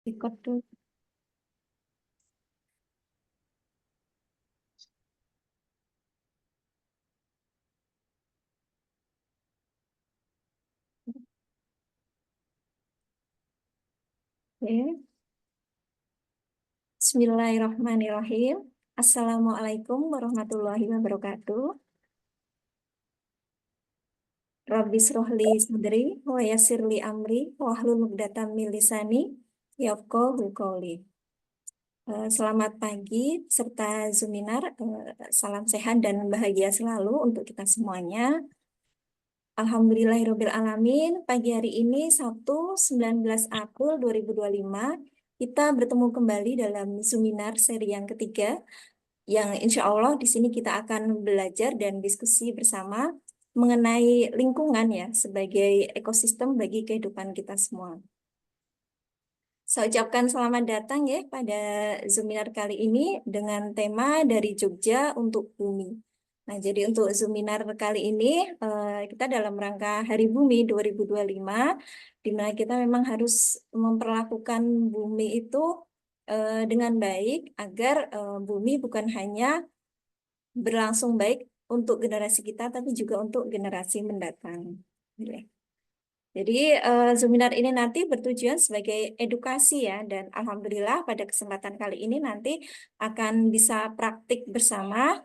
Ikut tuh. Oke. Bismillahirrahmanirrahim. Assalamualaikum warahmatullahi wabarakatuh. Rabbi srohli sadri wa yassirli amri wahlul 'uqdatam min lisani yafqahu qawli. Selamat pagi serta Zuminar. Salam sehat dan bahagia selalu untuk kita semuanya. Alhamdulillahirabbil alamin. Pagi hari ini Sabtu 19 April 2025 kita bertemu kembali dalam Zuminar seri yang ketiga, yang insya Allah di sini kita akan belajar dan diskusi bersama mengenai lingkungan ya sebagai ekosistem bagi kehidupan kita semua. Saya ucapkan selamat datang ya pada Zuminar kali ini dengan tema dari Jogja untuk Bumi. Nah, jadi untuk Zuminar kali ini kita dalam rangka Hari Bumi 2025, di mana kita memang harus memperlakukan bumi itu dengan baik agar bumi bukan hanya berlangsung baik untuk generasi kita, tapi juga untuk generasi mendatang. Jadi seminar ini nanti bertujuan sebagai edukasi ya, dan alhamdulillah pada kesempatan kali ini nanti akan bisa praktik bersama,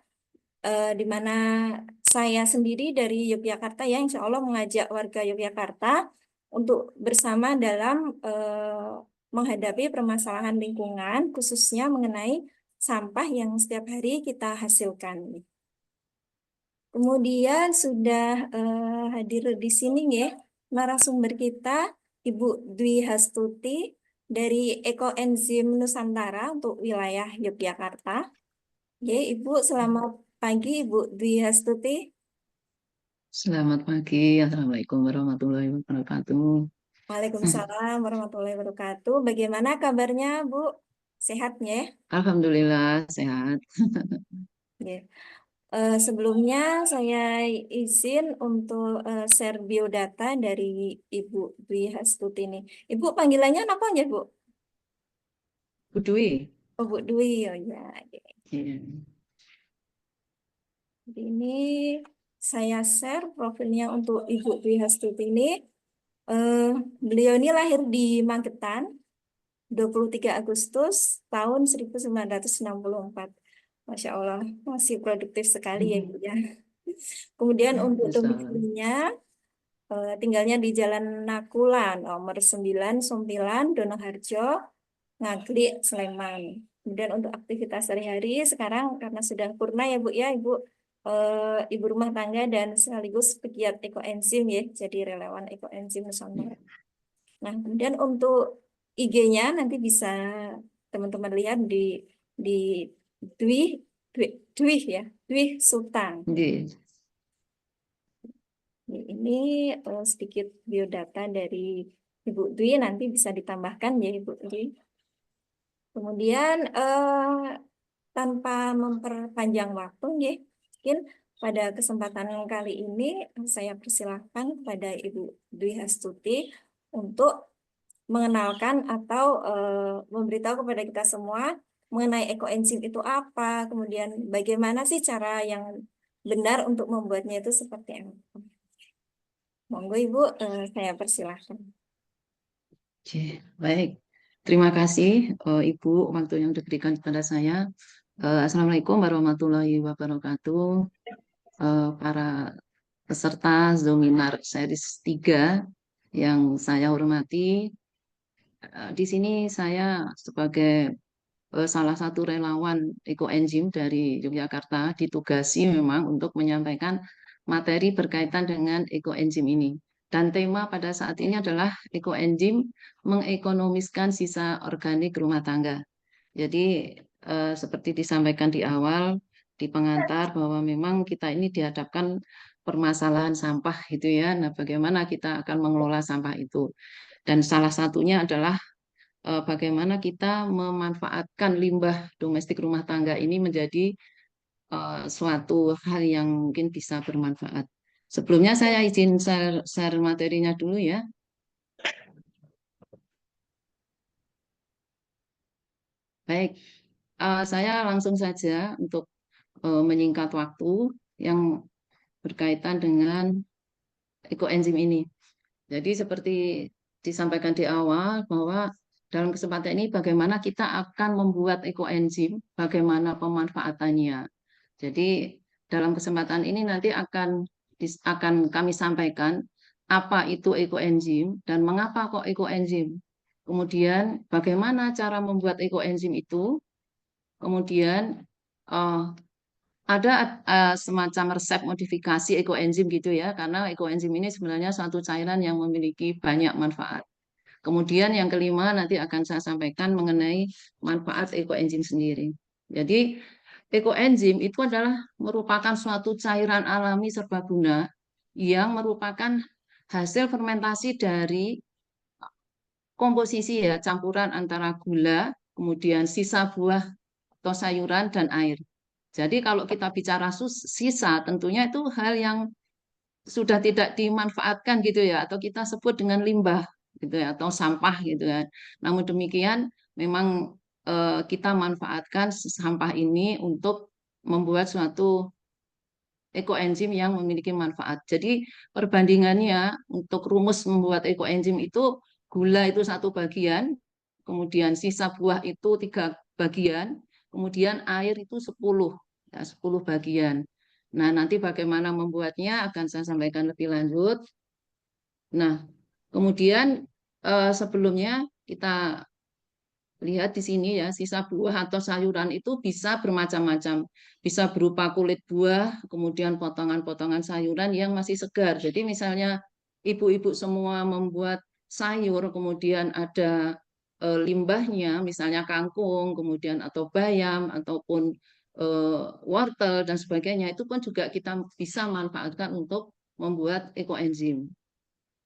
di mana saya sendiri dari Yogyakarta ya, insya Allah mengajak warga Yogyakarta untuk bersama dalam menghadapi permasalahan lingkungan, khususnya mengenai sampah yang setiap hari kita hasilkan. Kemudian sudah hadir di sini ya narasumber kita Ibu Dwi Hastuti dari Ekoenzim Nusantara untuk wilayah Yogyakarta. Ya, Ibu, selamat pagi Ibu Dwi Hastuti. Selamat pagi, Assalamualaikum warahmatullahi wabarakatuh. Waalaikumsalam warahmatullahi wabarakatuh. Bagaimana kabarnya, Bu? Sehatnya? Alhamdulillah sehat. Ya. Sebelumnya saya izin untuk share biodata dari Ibu Dwi Hastuti ini. Ibu panggilannya apa ya, Bu? Bu Dwi. Oh, Bu Dwi, oh ya. Iya. Jadi ini saya share profilnya untuk Ibu Dwi Hastuti ini. Eh, Beliau ini lahir di Magetan 23 Agustus tahun 1964. Masya Allah, masih produktif sekali ya, Ibu ya. Kemudian untuk Masya Allah. domisilinya tinggalnya di Jalan Nakulan, nomor 9 Sompilan, Donoharjo, Ngaglik, Sleman. Kemudian untuk aktivitas sehari-hari sekarang karena sudah purna ya Bu ya, Ibu ibu rumah tangga dan sekaligus pegiat ekoenzim ya, jadi relawan ekoenzim Nusantara. Nah, kemudian untuk IG-nya nanti bisa teman-teman lihat di Dwi Dwi, Dwi ya, Dwi Sultan. Iya. Ini sedikit biodata dari Ibu Dwi, nanti bisa ditambahkan ya Ibu Dwi. Kemudian tanpa memperpanjang waktu, ya, mungkin pada kesempatan kali ini saya persilahkan kepada Ibu Dwi Hastuti untuk mengenalkan atau memberitahu kepada kita semua mengenai ekoenzim itu apa, kemudian bagaimana sih cara yang benar untuk membuatnya itu seperti apa. Monggo Ibu, saya persilahkan. Oke, baik. Terima kasih Ibu waktu yang diberikan kepada saya. Assalamualaikum warahmatullahi wabarakatuh. Para peserta Zoominar Series 3 yang saya hormati, di sini saya sebagai salah satu relawan ekoenzim dari Yogyakarta ditugasi memang untuk menyampaikan materi berkaitan dengan ekoenzim ini. Dan tema pada saat ini adalah ekoenzim mengekonomiskan sisa organik rumah tangga. Jadi seperti disampaikan di awal di pengantar bahwa memang kita ini dihadapkan permasalahan sampah gitu ya. Nah, bagaimana kita akan mengelola sampah itu? Dan salah satunya adalah bagaimana kita memanfaatkan limbah domestik rumah tangga ini menjadi suatu hal yang mungkin bisa bermanfaat. Sebelumnya saya izin share materinya dulu ya. Baik, saya langsung saja untuk menyingkat waktu yang berkaitan dengan ekoenzim ini. Jadi seperti disampaikan di awal bahwa dalam kesempatan ini bagaimana kita akan membuat ekoenzim, bagaimana pemanfaatannya. Jadi dalam kesempatan ini nanti akan kami sampaikan apa itu ekoenzim dan mengapa kok ekoenzim. Kemudian bagaimana cara membuat ekoenzim itu. Kemudian eh, ada semacam resep modifikasi ekoenzim gitu ya, karena ekoenzim ini sebenarnya suatu cairan yang memiliki banyak manfaat. Kemudian yang kelima nanti akan saya sampaikan mengenai manfaat ekoenzim sendiri. Jadi ekoenzim itu adalah merupakan suatu cairan alami serbaguna yang merupakan hasil fermentasi dari komposisi ya campuran antara gula, kemudian sisa buah atau sayuran dan air. Jadi kalau kita bicara sisa, tentunya itu hal yang sudah tidak dimanfaatkan gitu ya, atau kita sebut dengan limbah gitu ya, atau sampah gitu kan. Namun demikian, memang kita manfaatkan sampah ini untuk membuat suatu ekoenzim yang memiliki manfaat. Jadi perbandingannya untuk rumus membuat ekoenzim itu gula itu satu bagian, kemudian sisa buah itu tiga bagian, kemudian air itu 10, ya, 10 bagian. Nah, nanti bagaimana membuatnya akan saya sampaikan lebih lanjut. Nah, kemudian sebelumnya kita lihat di sini ya, sisa buah atau sayuran itu bisa bermacam-macam. Bisa berupa kulit buah, kemudian potongan-potongan sayuran yang masih segar. Jadi misalnya ibu-ibu semua membuat sayur, kemudian ada limbahnya, misalnya kangkung, kemudian atau bayam, ataupun wortel dan sebagainya, itu pun juga kita bisa manfaatkan untuk membuat ekoenzim.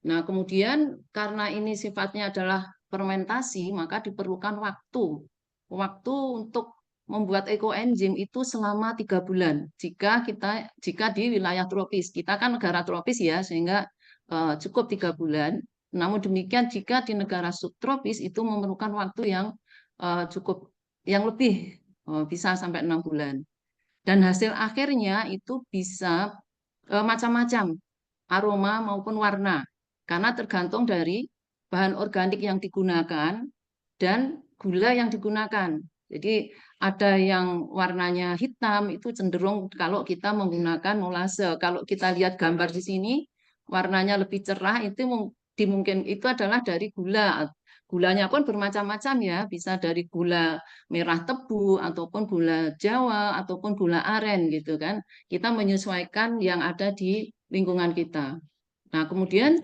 Nah, kemudian karena ini sifatnya adalah fermentasi, maka diperlukan waktu. Waktu untuk membuat ekoenzim itu selama 3 bulan. Jika di wilayah tropis, kita kan negara tropis ya, sehingga cukup 3 bulan. Namun demikian jika di negara subtropis itu memerlukan waktu yang cukup yang lebih, bisa sampai 6 bulan. Dan hasil akhirnya itu bisa macam-macam aroma maupun warna karena tergantung dari bahan organik yang digunakan dan gula yang digunakan. Jadi ada yang warnanya hitam itu cenderung kalau kita menggunakan molase. Kalau kita lihat gambar di sini warnanya lebih cerah itu dimungkin itu adalah dari gula. Gulanya pun bermacam-macam ya, bisa dari gula merah tebu ataupun gula Jawa ataupun gula aren gitu kan. Kita menyesuaikan yang ada di lingkungan kita. Nah, kemudian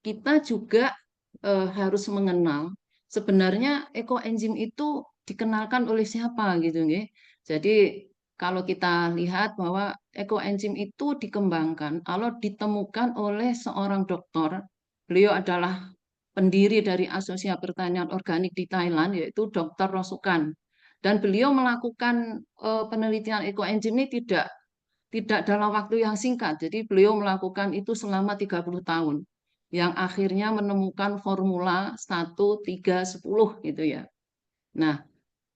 kita juga harus mengenal sebenarnya ekoenzim itu dikenalkan oleh siapa gitu nggih. Jadi kalau kita lihat bahwa ekoenzim itu dikembangkan kalau ditemukan oleh seorang dokter, beliau adalah pendiri dari Asosiasi Pertanian Organik di Thailand yaitu Dr. Rosukan. Dan beliau melakukan penelitian ekoenzim ini tidak dalam waktu yang singkat. Jadi beliau melakukan itu selama 30 tahun. Yang akhirnya menemukan formula 1, 3, 10 gitu ya. Nah,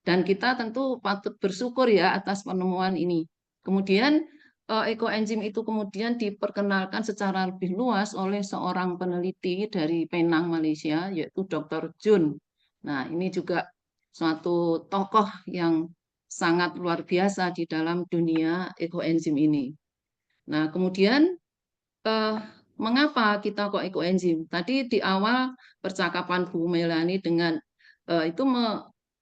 dan kita tentu patut bersyukur ya atas penemuan ini. Kemudian ekoenzim itu kemudian diperkenalkan secara lebih luas oleh seorang peneliti dari Penang, Malaysia, yaitu Dr. Jun. Nah, ini juga suatu tokoh yang sangat luar biasa di dalam dunia ekoenzim ini. Nah, kemudian eh, mengapa kita kok ekoenzim? Tadi di awal percakapan Bu Melani dengan itu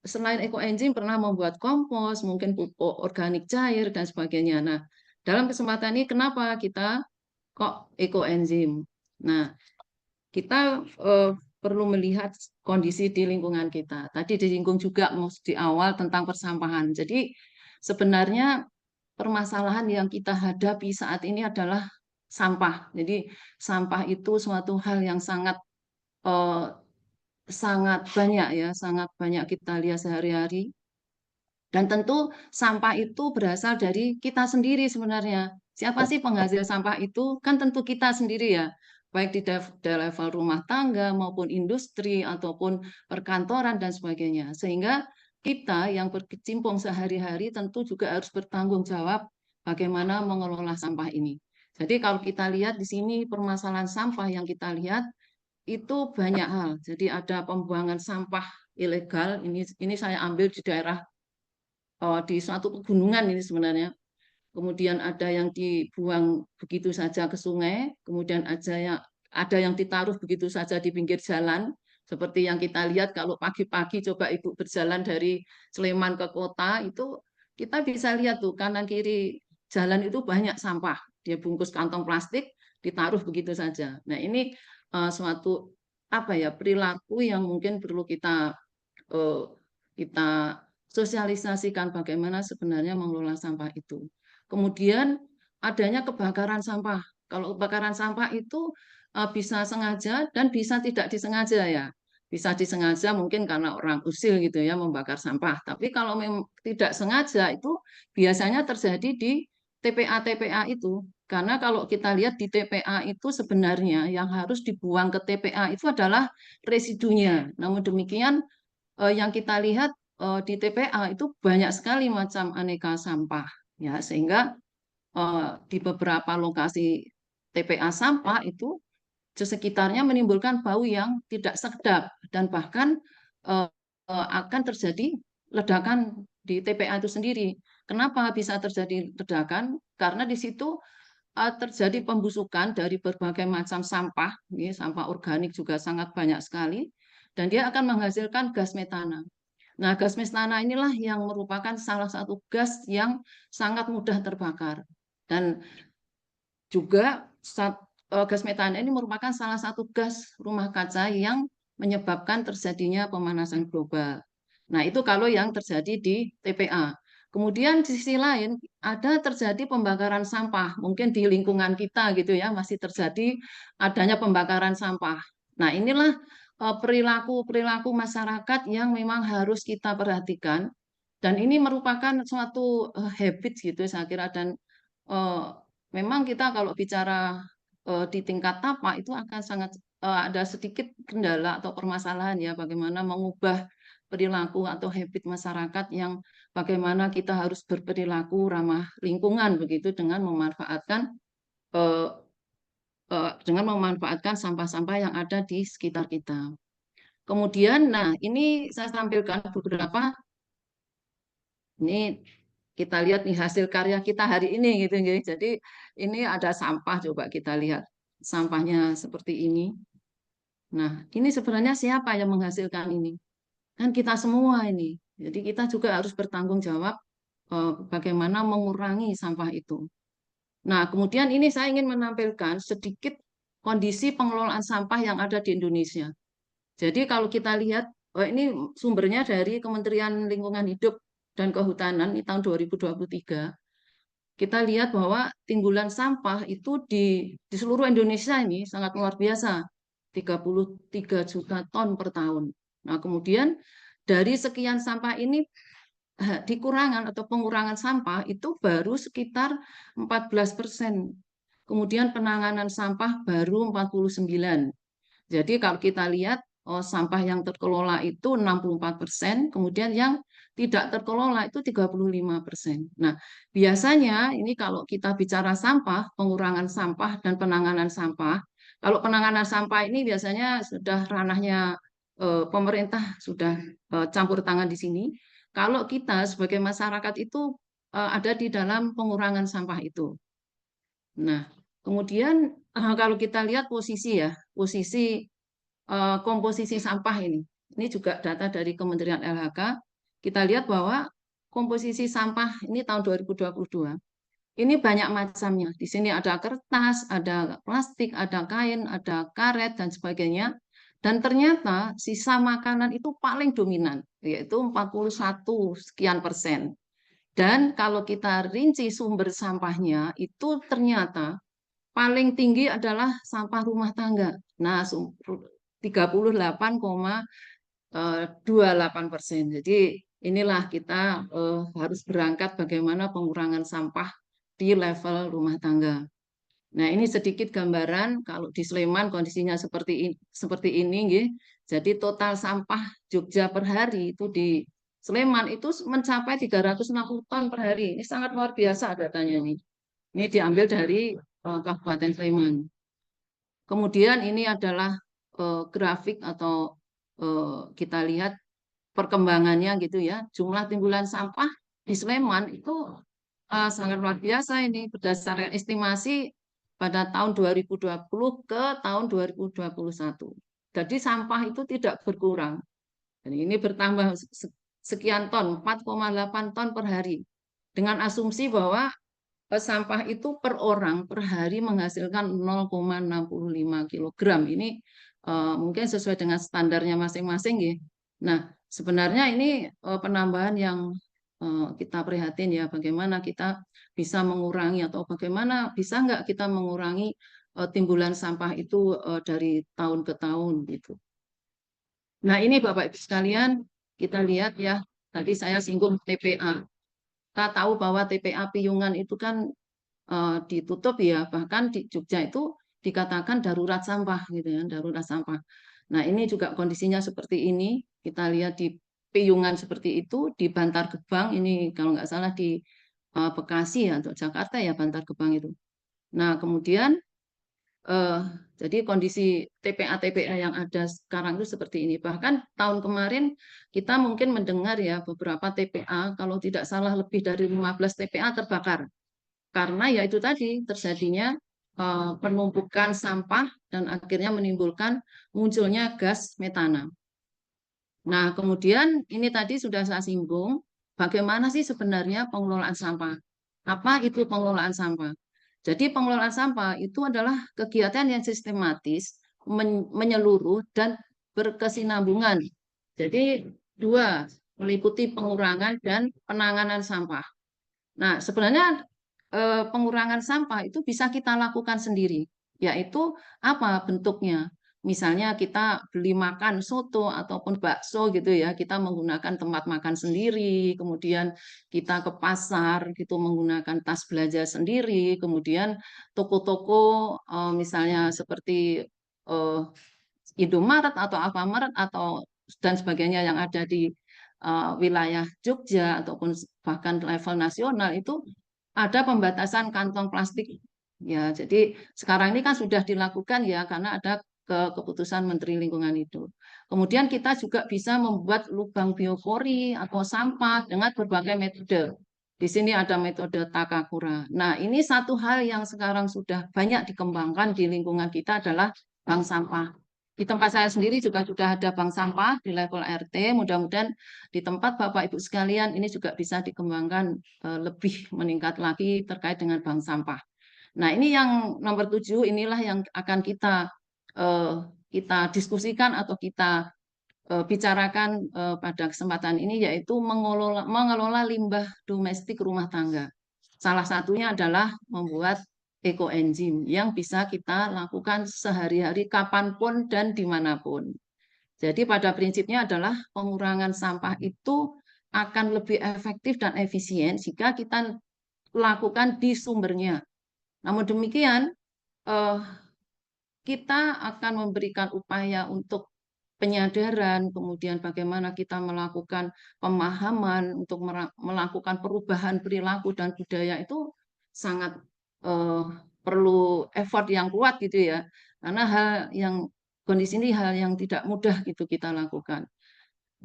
selain ekoenzim pernah membuat kompos, mungkin pupuk organik cair dan sebagainya. Nah, dalam kesempatan ini kenapa kita kok ekoenzim? Nah, kita perlu melihat kondisi di lingkungan kita. Tadi disinggung juga di awal tentang persampahan. Jadi sebenarnya permasalahan yang kita hadapi saat ini adalah sampah. Jadi sampah itu suatu hal yang eh, sangat banyak ya, sangat banyak kita lihat sehari-hari. Dan tentu sampah itu berasal dari kita sendiri sebenarnya. Siapa sih penghasil sampah itu? Kan tentu kita sendiri ya. Baik di level rumah tangga maupun industri ataupun perkantoran dan sebagainya. Sehingga kita yang berkecimpung sehari-hari tentu juga harus bertanggung jawab bagaimana mengelola sampah ini. Jadi kalau kita lihat di sini permasalahan sampah yang kita lihat itu banyak hal. Jadi ada pembuangan sampah ilegal. Ini saya ambil di daerah di suatu pegunungan ini sebenarnya. Kemudian ada yang dibuang begitu saja ke sungai, kemudian ada yang ditaruh begitu saja di pinggir jalan, seperti yang kita lihat kalau pagi-pagi coba ibu berjalan dari Sleman ke kota itu kita bisa lihat tuh kanan kiri jalan itu banyak sampah, dia bungkus kantong plastik ditaruh begitu saja. Nah ini suatu apa ya perilaku yang mungkin perlu eh, kita sosialisasikan bagaimana sebenarnya mengelola sampah itu. Kemudian adanya kebakaran sampah. Kalau kebakaran sampah itu bisa sengaja dan bisa tidak disengaja ya. Bisa disengaja mungkin karena orang usil gitu ya membakar sampah. Tapi kalau memang tidak sengaja itu biasanya terjadi di TPA-TPA itu. Karena kalau kita lihat di TPA itu sebenarnya yang harus dibuang ke TPA itu adalah residunya. Namun demikian yang kita lihat di TPA itu banyak sekali macam aneka sampah ya sehingga di beberapa lokasi TPA sampah itu di sekitarnya menimbulkan bau yang tidak sedap dan bahkan eh, akan terjadi ledakan di TPA itu sendiri. Kenapa bisa terjadi ledakan? Karena di situ terjadi pembusukan dari berbagai macam sampah, ini sampah organik juga sangat banyak sekali, dan dia akan menghasilkan gas metana. Nah, gas metana inilah yang merupakan salah satu gas yang sangat mudah terbakar. Dan juga gas metana ini merupakan salah satu gas rumah kaca yang menyebabkan terjadinya pemanasan global. Nah, itu kalau yang terjadi di TPA. Kemudian di sisi lain ada terjadi pembakaran sampah, mungkin di lingkungan kita gitu ya masih terjadi adanya pembakaran sampah. Nah, inilah perilaku-perilaku masyarakat yang memang harus kita perhatikan dan ini merupakan suatu habit gitu saya kira dan eh, memang kita kalau bicara di tingkat tapak itu akan sangat ada sedikit kendala atau permasalahan ya bagaimana mengubah perilaku atau habit masyarakat yang bagaimana kita harus berperilaku ramah lingkungan begitu eh, dengan memanfaatkan sampah-sampah yang ada di sekitar kita. Kemudian, nah ini saya tampilkan beberapa ini kita lihat nih hasil karya kita hari ini gitu ya. Jadi ini ada sampah coba kita lihat sampahnya seperti ini. Nah, ini sebenarnya siapa yang menghasilkan ini? Kan kita semua ini. Jadi kita juga harus bertanggung jawab bagaimana mengurangi sampah itu. Nah, kemudian ini saya ingin menampilkan sedikit kondisi pengelolaan sampah yang ada di Indonesia. Jadi kalau kita lihat, ini sumbernya dari Kementerian Lingkungan Hidup dan Kehutanan di tahun 2023. Kita lihat bahwa timbulan sampah itu di seluruh Indonesia ini sangat luar biasa, 33 juta ton per tahun. Nah, kemudian dari sekian sampah ini dikurangan atau pengurangan sampah itu baru sekitar 14%. Kemudian penanganan sampah baru 49. Jadi kalau kita lihat sampah yang terkelola itu 64%, kemudian yang tidak terkelola itu 35%. Nah, biasanya ini kalau kita bicara sampah, pengurangan sampah dan penanganan sampah, kalau penanganan sampah ini biasanya sudah ranahnya pemerintah sudah campur tangan di sini. Kalau kita sebagai masyarakat itu ada di dalam pengurangan sampah itu. Nah, kemudian kalau kita lihat posisi ya, posisi komposisi sampah ini. Ini juga data dari Kementerian LHK. Kita lihat bahwa komposisi sampah ini tahun 2022. Ini banyak macamnya. Di sini ada kertas, ada plastik, ada kain, ada karet, dan sebagainya. Dan ternyata sisa makanan itu paling dominan, yaitu 41 sekian persen. Dan kalau kita rinci sumber sampahnya, itu ternyata paling tinggi adalah sampah rumah tangga. Nah, 38,28%. Jadi inilah kita harus berangkat bagaimana pengurangan sampah di level rumah tangga. Nah, ini sedikit gambaran kalau di Sleman kondisinya seperti ini, nggih. Jadi total sampah Jogja per hari itu di Sleman itu mencapai 360 ton per hari. Ini sangat luar biasa datanya ini. Ini diambil dari Kabupaten Sleman. Kemudian ini adalah grafik atau kita lihat perkembangannya gitu ya. Jumlah timbulan sampah di Sleman itu sangat luar biasa ini berdasarkan estimasi pada tahun 2020 ke tahun 2021. Jadi sampah itu tidak berkurang. Dan ini bertambah sekian ton, 4,8 ton per hari. Dengan asumsi bahwa sampah itu per orang per hari menghasilkan 0,65 kilogram. Ini mungkin sesuai dengan standarnya masing-masing ya. Nah, sebenarnya ini penambahan yang kita prihatin ya, bagaimana kita bisa mengurangi atau bagaimana bisa nggak kita mengurangi timbulan sampah itu dari tahun ke tahun gitu. Nah, ini Bapak Ibu sekalian, kita lihat ya, tadi saya singgung TPA. Kita tahu bahwa TPA Piyungan itu kan ditutup ya, bahkan di Jogja itu dikatakan darurat sampah gitu ya, darurat sampah. Nah, ini juga kondisinya seperti ini. Kita lihat di Piyungan seperti itu, di Bantar Gebang ini kalau nggak salah di Bekasi ya, atau Jakarta ya Bantar Gebang itu. Nah, kemudian eh, jadi kondisi TPA-TPA yang ada sekarang itu seperti ini. Bahkan tahun kemarin kita mungkin mendengar ya beberapa TPA, kalau tidak salah lebih dari 15 TPA terbakar karena ya itu tadi terjadinya penumpukan sampah dan akhirnya menimbulkan munculnya gas metana. Nah, kemudian ini tadi sudah saya singgung, bagaimana sih sebenarnya pengelolaan sampah? Apa itu pengelolaan sampah? Jadi pengelolaan sampah itu adalah kegiatan yang sistematis, menyeluruh dan berkesinambungan. Jadi dua, meliputi pengurangan dan penanganan sampah. Nah, sebenarnya pengurangan sampah itu bisa kita lakukan sendiri, yaitu apa bentuknya? Misalnya kita beli makan soto ataupun bakso gitu ya, kita menggunakan tempat makan sendiri, kemudian kita ke pasar gitu menggunakan tas belanja sendiri, kemudian toko-toko misalnya seperti eh, Indomaret atau Alfamart atau dan sebagainya yang ada di wilayah Jogja ataupun bahkan level nasional itu ada pembatasan kantong plastik. Ya, jadi sekarang ini kan sudah dilakukan ya karena ada keputusan Menteri Lingkungan Hidup. Kemudian kita juga bisa membuat lubang biopori atau sampah dengan berbagai metode. Di sini ada metode Takakura. Nah, ini satu hal yang sekarang sudah banyak dikembangkan di lingkungan kita adalah bank sampah. Di tempat saya sendiri juga sudah ada bank sampah di level RT. Mudah-mudahan di tempat Bapak Ibu sekalian ini juga bisa dikembangkan lebih meningkat lagi terkait dengan bank sampah. Nah, ini yang nomor 7 inilah yang akan eh, kita diskusikan atau kita bicarakan pada kesempatan ini yaitu mengelola limbah domestik rumah tangga. Salah satunya adalah membuat ekoenzim yang bisa kita lakukan sehari-hari kapanpun dan dimanapun. Jadi pada prinsipnya adalah pengurangan sampah itu akan lebih efektif dan efisien jika kita lakukan di sumbernya. Namun demikian, eh, kita akan memberikan upaya untuk penyadaran, kemudian bagaimana kita melakukan pemahaman untuk melakukan perubahan perilaku dan budaya itu sangat eh, perlu effort yang kuat gitu ya. Karena hal yang kondisi ini hal yang tidak mudah gitu kita lakukan.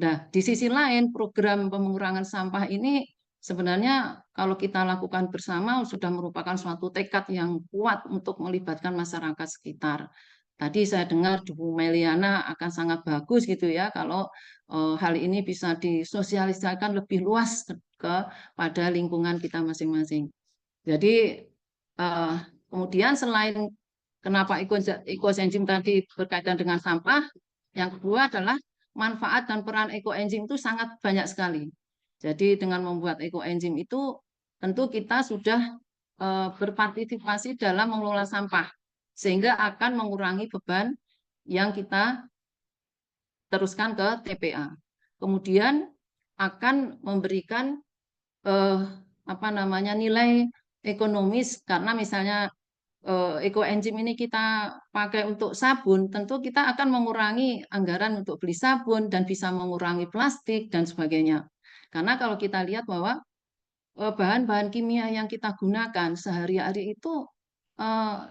Nah, di sisi lain program pengurangan sampah ini sebenarnya kalau kita lakukan bersama sudah merupakan suatu tekad yang kuat untuk melibatkan masyarakat sekitar. Tadi saya dengar Bu Meliana akan sangat bagus gitu ya kalau hal ini bisa disosialisasikan lebih luas kepada lingkungan kita masing-masing. Jadi eh, kemudian selain kenapa ekoenzim tadi berkaitan dengan sampah, yang kedua adalah manfaat dan peran ekoenzim itu sangat banyak sekali. Jadi dengan membuat ekoenzim itu tentu kita sudah berpartisipasi dalam mengelola sampah sehingga akan mengurangi beban yang kita teruskan ke TPA. Kemudian akan memberikan eh, apa namanya nilai ekonomis karena misalnya ekoenzim ini kita pakai untuk sabun, tentu kita akan mengurangi anggaran untuk beli sabun dan bisa mengurangi plastik dan sebagainya. Karena kalau kita lihat bahwa bahan-bahan kimia yang kita gunakan sehari-hari itu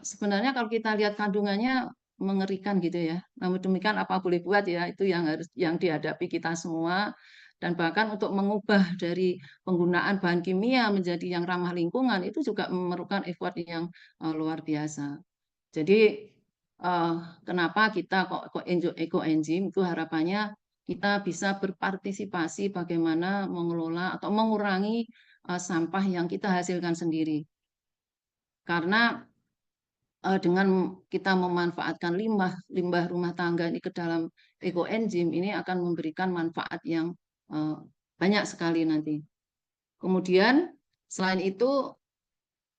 sebenarnya kalau kita lihat kandungannya mengerikan gitu ya. Namun demikian apa boleh buat ya, itu yang dihadapi kita semua. Dan bahkan untuk mengubah dari penggunaan bahan kimia menjadi yang ramah lingkungan itu juga memerlukan effort yang luar biasa. Jadi eh, kenapa kita kok ekoenzim itu harapannya kita bisa berpartisipasi bagaimana mengelola atau mengurangi sampah yang kita hasilkan sendiri. Karena dengan kita memanfaatkan limbah limbah rumah tangga ini ke dalam ekoenzim ini akan memberikan manfaat yang eh, banyak sekali nanti. Kemudian selain itu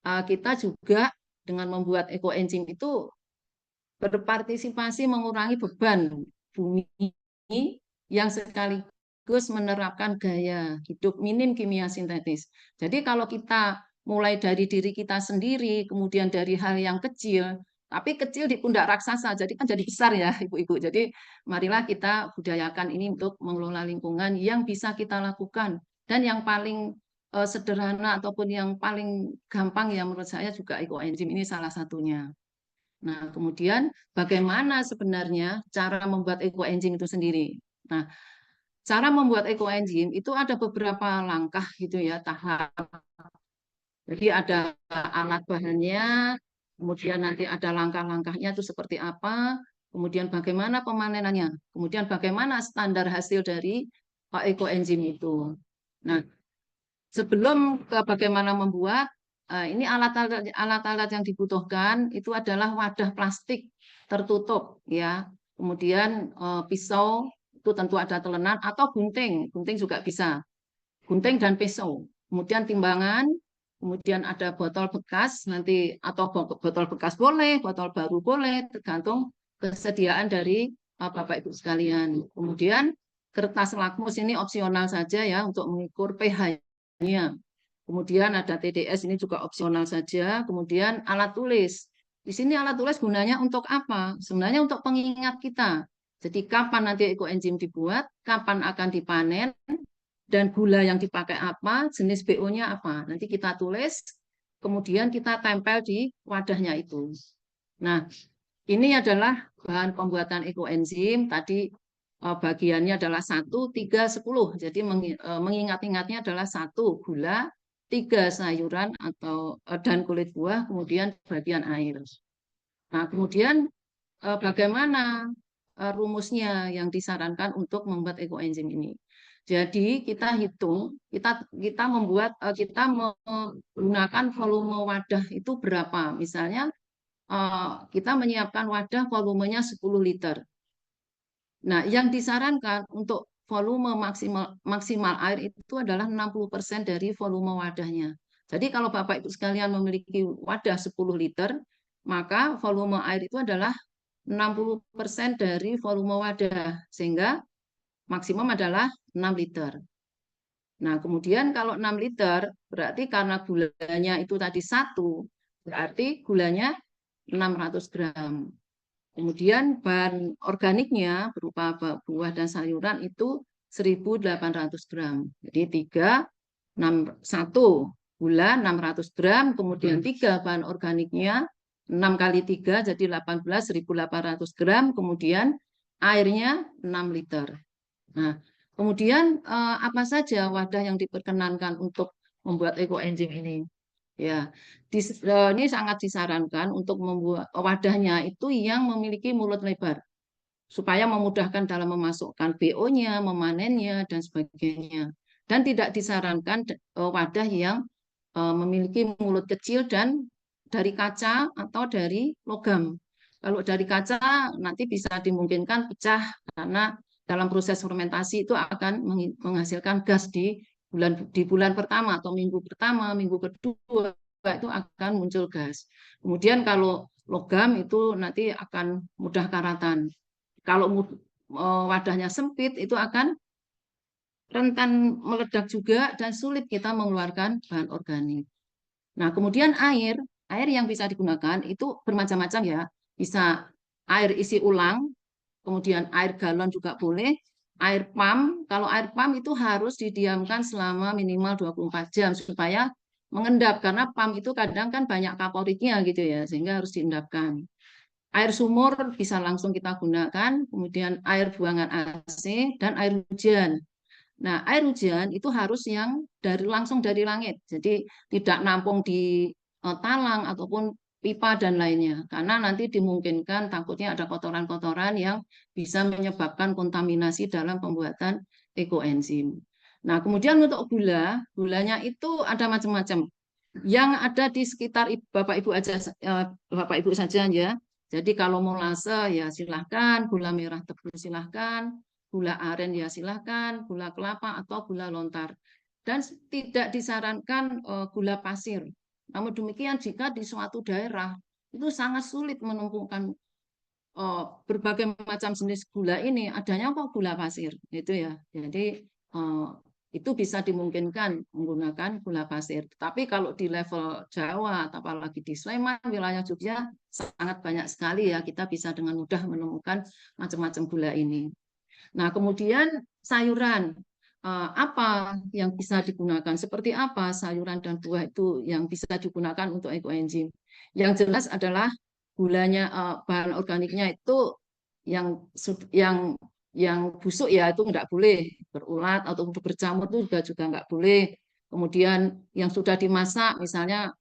kita juga dengan membuat ekoenzim itu berpartisipasi mengurangi beban bumi yang sekaligus menerapkan gaya hidup minim kimia sintetis. Jadi kalau kita mulai dari diri kita sendiri, kemudian dari hal yang kecil, tapi kecil di pundak raksasa, jadi kan jadi besar ya ibu-ibu. Jadi marilah kita budayakan ini untuk mengelola lingkungan yang bisa kita lakukan. Dan yang paling sederhana ataupun yang paling gampang ya menurut saya juga ekoenzim ini salah satunya. Nah, kemudian bagaimana sebenarnya cara membuat ekoenzim itu sendiri? Nah, cara membuat ekoenzim itu ada beberapa langkah gitu ya, tahap. Jadi ada alat bahannya, kemudian nanti ada langkah-langkahnya itu seperti apa, kemudian bagaimana pemanenannya, kemudian bagaimana standar hasil dari ekoenzim itu. Nah, sebelum ke bagaimana membuat, ini alat-alat yang dibutuhkan itu adalah wadah plastik tertutup ya. Kemudian pisau itu tentu ada telenan atau gunting, gunting juga bisa. Gunting dan pisau. Kemudian timbangan, kemudian ada botol bekas nanti atau botol bekas boleh, botol baru boleh, tergantung kesediaan dari Bapak Ibu sekalian. Kemudian kertas lakmus ini opsional saja ya untuk mengukur pH-nya. Kemudian ada TDS ini juga opsional saja. Kemudian alat tulis. Di sini alat tulis gunanya untuk apa? Sebenarnya untuk pengingat kita. Jadi kapan nanti ekoenzim dibuat, kapan akan dipanen, dan gula yang dipakai apa, jenis BO-nya apa. Nanti kita tulis, kemudian kita tempel di wadahnya itu. Nah, ini adalah bahan pembuatan ekoenzim. Tadi bagiannya adalah 1, 3, 10. Jadi mengingat-ingatnya adalah 1 gula, 3 sayuran atau dan kulit buah, kemudian bagian air. Nah, kemudian bagaimana rumusnya yang disarankan untuk membuat ekoenzim ini. Jadi kita hitung, kita membuat, kita menggunakan volume wadah itu berapa. Misalnya kita menyiapkan wadah volumenya 10 liter. Nah, yang disarankan untuk volume maksimal air itu adalah 60% dari volume wadahnya. Jadi kalau Bapak Ibu sekalian memiliki wadah 10 liter, maka volume air itu adalah 60% dari volume wadah, sehingga maksimum adalah 6 liter. Nah, kemudian kalau 6 liter, berarti karena gulanya itu tadi 1, berarti gulanya 600 gram. Kemudian bahan organiknya berupa buah dan sayuran itu 1.800 gram. Jadi 3, 6, 1 gula 600 gram, kemudian 3 bahan organiknya 6 kali 3 jadi 18, 1.800 gram, kemudian airnya 6 liter. Nah, kemudian apa saja wadah yang diperkenankan untuk membuat ekoenzim ini? Ya, ini sangat disarankan untuk membuat wadahnya itu yang memiliki mulut lebar supaya memudahkan dalam memasukkan BO-nya, memanennya dan sebagainya. Dan tidak disarankan wadah yang memiliki mulut kecil dan dari kaca atau dari logam. Kalau dari kaca nanti bisa dimungkinkan pecah karena dalam proses fermentasi itu akan menghasilkan gas di bulan pertama atau minggu pertama, minggu kedua itu akan muncul gas. Kemudian kalau logam itu nanti akan mudah karatan. Kalau wadahnya sempit itu akan rentan meledak juga dan sulit kita mengeluarkan bahan organik. Nah, kemudian air yang bisa digunakan itu bermacam-macam ya. Bisa air isi ulang, kemudian air galon juga boleh, air pump, kalau air pump itu harus didiamkan selama minimal 24 jam supaya mengendap karena pump itu kadang kan banyak kaporitnya gitu ya, sehingga harus diendapkan. Air sumur bisa langsung kita gunakan, kemudian air buangan AC dan air hujan. Nah, air hujan itu harus yang langsung dari langit. Jadi tidak nampung di talang ataupun pipa dan lainnya. Karena nanti dimungkinkan takutnya ada kotoran-kotoran yang bisa menyebabkan kontaminasi dalam pembuatan ekoenzim. Nah, kemudian untuk gulanya itu ada macam-macam. Yang ada di sekitar Bapak Ibu aja, Bapak Ibu saja ya. Jadi kalau molase ya silahkan, gula merah tebu silahkan, gula aren ya silahkan, gula kelapa atau gula lontar. Dan tidak disarankan gula pasir. Namun demikian jika di suatu daerah itu sangat sulit menemukan berbagai macam jenis gula ini, adanya kok gula pasir itu ya. Jadi eh, itu bisa dimungkinkan menggunakan gula pasir. Tapi kalau di level Jawa atau apalagi di Sleman, wilayah Jogja sangat banyak sekali ya kita bisa dengan mudah menemukan macam-macam gula ini. Nah, kemudian sayuran apa yang bisa digunakan? Seperti apa sayuran dan buah itu yang bisa digunakan untuk ekoenzim? Yang jelas adalah gulanya, bahan organiknya itu yang busuk ya itu nggak boleh berulat atau berjamur itu juga nggak boleh. Kemudian yang sudah dimasak, misalnya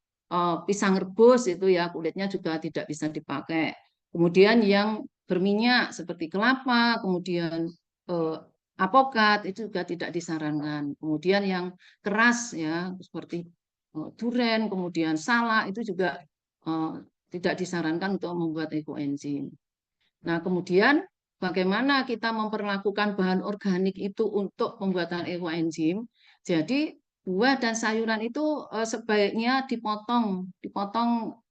pisang rebus itu ya kulitnya juga tidak bisa dipakai. Kemudian yang berminyak seperti kelapa, kemudian eh, apokat itu juga tidak disarankan. Kemudian yang keras ya seperti duren, kemudian salak itu juga eh, tidak disarankan untuk membuat ekoenzim. Nah, kemudian bagaimana kita memperlakukan bahan organik itu untuk pembuatan ekoenzim? Jadi buah dan sayuran itu sebaiknya dipotong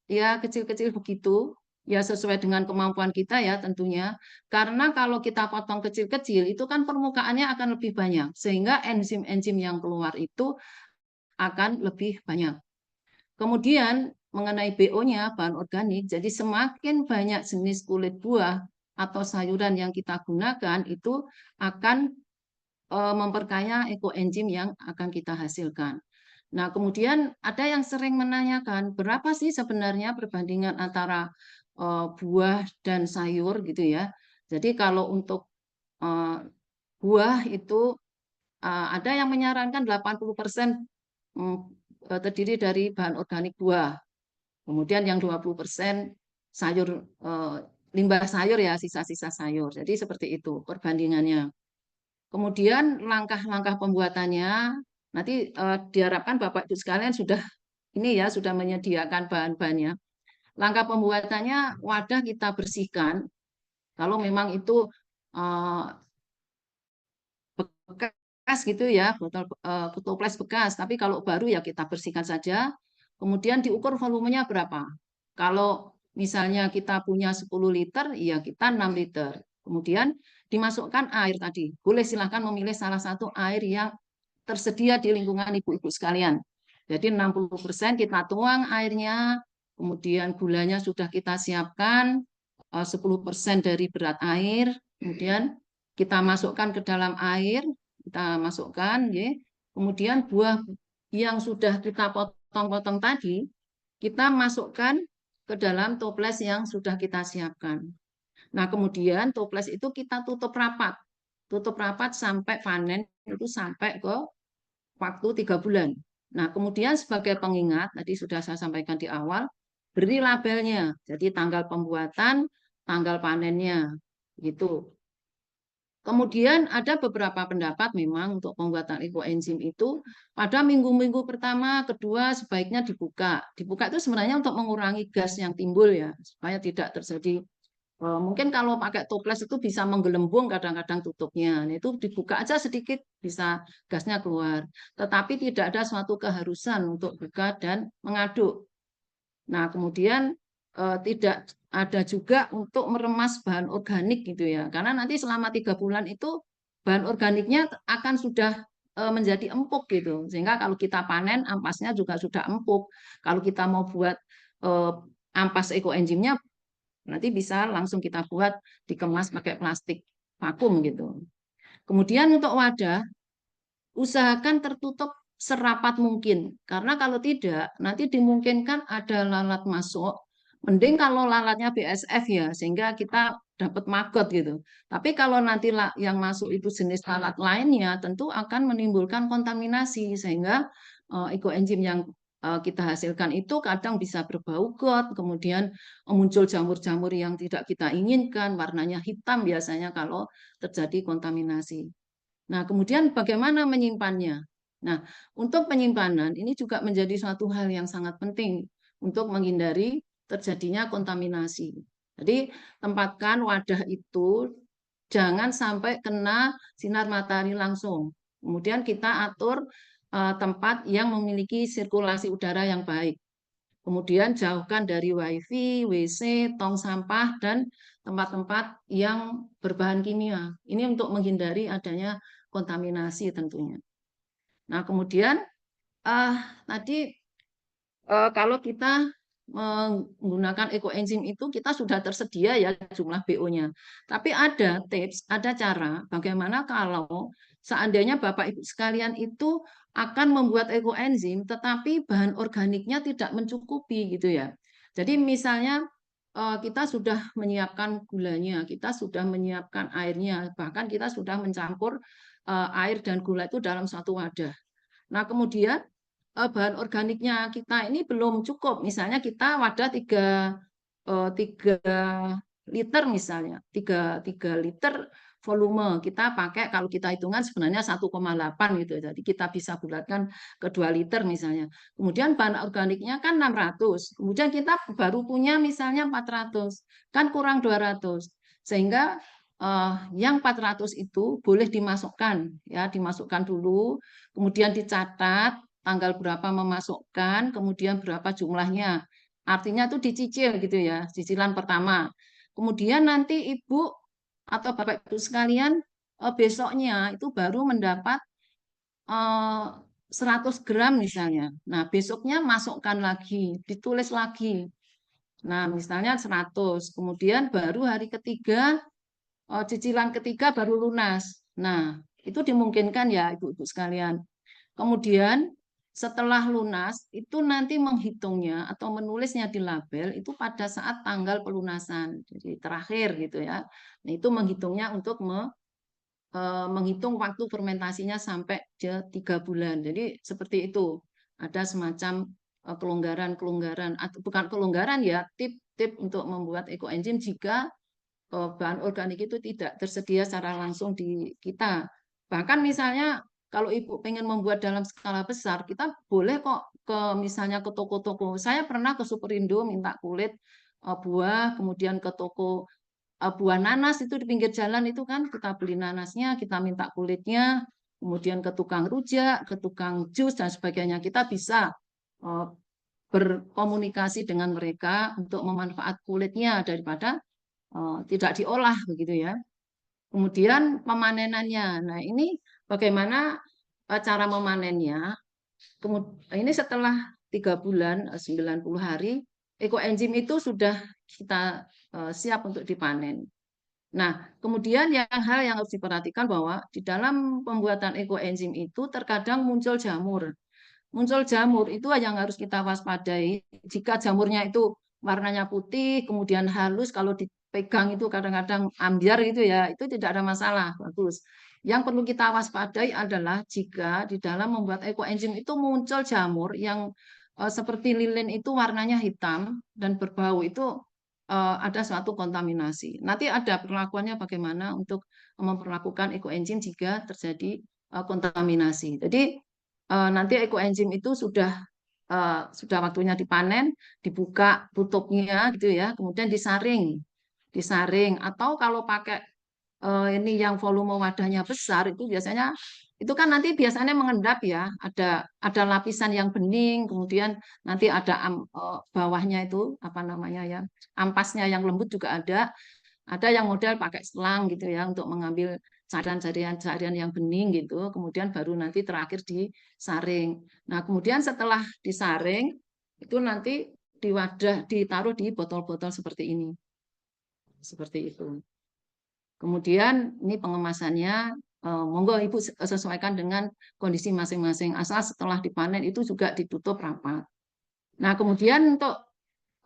ya kecil-kecil begitu, ya sesuai dengan kemampuan kita ya tentunya. Karena kalau kita potong kecil-kecil itu kan permukaannya akan lebih banyak, sehingga enzim-enzim yang keluar itu akan lebih banyak. Kemudian mengenai BO-nya, bahan organik, jadi semakin banyak jenis kulit buah atau sayuran yang kita gunakan itu akan memperkaya ekoenzim yang akan kita hasilkan. Nah, kemudian ada yang sering menanyakan, berapa sih sebenarnya perbandingan antara buah dan sayur gitu ya. Jadi kalau untuk uh, buah itu ada yang menyarankan 80% terdiri dari bahan organik buah. Kemudian yang 20% sayur, eh, limbah sayur ya, sisa-sisa sayur. Jadi seperti itu perbandingannya. Kemudian langkah-langkah pembuatannya nanti diharapkan Bapak Ibu sekalian sudah ini ya sudah menyediakan bahan-bahannya. Langkah pembuatannya wadah kita bersihkan. Kalau memang itu eh, bekas gitu ya, botol plastik bekas. Tapi kalau baru ya kita bersihkan saja. Kemudian diukur volumenya berapa. Kalau misalnya kita punya 10 liter, ya kita 6 liter. Kemudian dimasukkan air tadi. Boleh silahkan memilih salah satu air yang tersedia di lingkungan ibu-ibu sekalian. Jadi 60% kita tuang airnya, kemudian gulanya sudah kita siapkan, 10% dari berat air, kemudian kita masukkan ke dalam air, kita masukkan, ya. Kemudian buah yang sudah kita potong-potong tadi, kita masukkan ke dalam toples yang sudah kita siapkan. Nah, kemudian toples itu kita tutup rapat sampai panen itu sampai ke waktu 3 bulan. Nah, kemudian sebagai pengingat, tadi sudah saya sampaikan di awal, beri labelnya. Jadi tanggal pembuatan, tanggal panennya, gitu. Kemudian ada beberapa pendapat memang untuk pembuatan ekoenzim itu pada minggu-minggu pertama, kedua sebaiknya dibuka. Dibuka itu sebenarnya untuk mengurangi gas yang timbul ya, supaya tidak terjadi. Mungkin kalau pakai toples itu bisa menggelembung kadang-kadang tutupnya. Nah, itu dibuka aja sedikit bisa gasnya keluar. Tetapi tidak ada suatu keharusan untuk buka dan mengaduk. Nah, kemudian tidak ada juga untuk meremas bahan organik gitu ya. Karena nanti selama 3 bulan itu bahan organiknya akan sudah menjadi empuk gitu. Sehingga kalau kita panen ampasnya juga sudah empuk. Kalau kita mau buat ampas ekoenzimnya nanti bisa langsung kita buat dikemas pakai plastik vakum gitu. Kemudian untuk wadah, usahakan tertutup serapat mungkin. Karena kalau tidak, nanti dimungkinkan ada lalat masuk. Mending kalau lalatnya BSF ya, sehingga kita dapat maggot gitu. Tapi kalau nanti yang masuk itu jenis lalat lainnya, tentu akan menimbulkan kontaminasi, sehingga ekoenzim yang kita hasilkan itu kadang bisa berbau got, kemudian muncul jamur-jamur yang tidak kita inginkan, warnanya hitam biasanya kalau terjadi kontaminasi. Nah, kemudian bagaimana menyimpannya? Nah, untuk penyimpanan ini juga menjadi suatu hal yang sangat penting untuk menghindari terjadinya kontaminasi. Jadi, tempatkan wadah itu jangan sampai kena sinar matahari langsung. Kemudian kita atur tempat yang memiliki sirkulasi udara yang baik. Kemudian jauhkan dari WiFi, WC, tong sampah, dan tempat-tempat yang berbahan kimia. Ini untuk menghindari adanya kontaminasi tentunya. Nah, kemudian uh, tadi kalau kita menggunakan ekoenzim itu kita sudah tersedia ya jumlah BO-nya. Tapi ada tips, ada cara bagaimana kalau seandainya Bapak Ibu sekalian itu akan membuat ekoenzim tetapi bahan organiknya tidak mencukupi gitu ya. Jadi misalnya kita sudah menyiapkan gulanya, kita sudah menyiapkan airnya, bahkan kita sudah mencampur air dan gula itu dalam satu wadah. Nah, kemudian bahan organiknya kita ini belum cukup. Misalnya kita wadah 3 liter misalnya, 3 liter volume kita pakai kalau kita hitungan sebenarnya 1,8 gitu. Jadi kita bisa bulatkan ke 2 liter misalnya. Kemudian bahan organiknya kan 600. Kemudian kita baru punya misalnya 400. Kan kurang 200. Sehingga yang 400 itu boleh dimasukkan ya, dimasukkan dulu, kemudian dicatat tanggal berapa memasukkan, kemudian berapa jumlahnya. Artinya itu dicicil gitu ya, cicilan pertama. Kemudian nanti Ibu atau Bapak Ibu sekalian besoknya itu baru mendapat 100 gram misalnya. Nah, besoknya masukkan lagi, ditulis lagi. Nah, misalnya 100, kemudian baru hari ketiga, cicilan ketiga baru lunas. Nah, itu dimungkinkan ya Ibu-ibu sekalian. Kemudian setelah lunas itu nanti menghitungnya atau menulisnya di label itu pada saat tanggal pelunasan. Jadi terakhir gitu ya. Nah, itu menghitungnya untuk menghitung waktu fermentasinya sampai 3 bulan. Jadi seperti itu. Ada semacam kelonggaran-kelonggaran atau bukan kelonggaran ya, tip-tip untuk membuat ekoenzim jika bahan organik itu tidak tersedia secara langsung di kita. Bahkan misalnya kalau Ibu pengen membuat dalam skala besar, kita boleh kok ke misalnya ke toko-toko. Saya pernah ke Superindo minta kulit buah, kemudian ke toko buah nanas itu di pinggir jalan itu kan kita beli nanasnya, kita minta kulitnya, kemudian ke tukang rujak, ke tukang jus dan sebagainya. Kita bisa eh, berkomunikasi dengan mereka untuk memanfaat kulitnya daripada tidak diolah begitu ya. Kemudian pemanenannya. Nah, ini bagaimana cara memanennya? Ini setelah 3 bulan, 90 hari, ekoenzim itu sudah kita siap untuk dipanen. Nah, kemudian hal yang harus diperhatikan bahwa di dalam pembuatan ekoenzim itu terkadang muncul jamur. Muncul jamur itu yang harus kita waspadai. Jika jamurnya itu warnanya putih, kemudian halus, kalau dipegang itu kadang-kadang ambiar gitu ya, itu tidak ada masalah, bagus. Yang perlu kita waspadai adalah jika di dalam membuat ekoenzim itu muncul jamur yang seperti lilin itu warnanya hitam dan berbau itu ada suatu kontaminasi. Nanti ada perlakuannya bagaimana untuk memperlakukan ekoenzim jika terjadi kontaminasi. Jadi nanti ekoenzim itu sudah waktunya dipanen, dibuka tutupnya gitu ya, kemudian disaring, disaring. Atau kalau pakai ini yang volume wadahnya besar itu biasanya itu kan nanti biasanya mengendap ya, ada lapisan yang bening, kemudian nanti ada bawahnya itu apa namanya ya, ampasnya yang lembut juga ada. Ada yang model pakai selang gitu ya untuk mengambil carian-carian yang bening gitu, kemudian baru nanti terakhir disaring. Nah, kemudian setelah disaring itu nanti di wadah ditaruh di botol-botol seperti ini. Seperti itu. Kemudian ini pengemasannya. monggo Ibu sesuaikan dengan kondisi masing-masing. Asal setelah dipanen itu juga ditutup rapat. Nah, kemudian untuk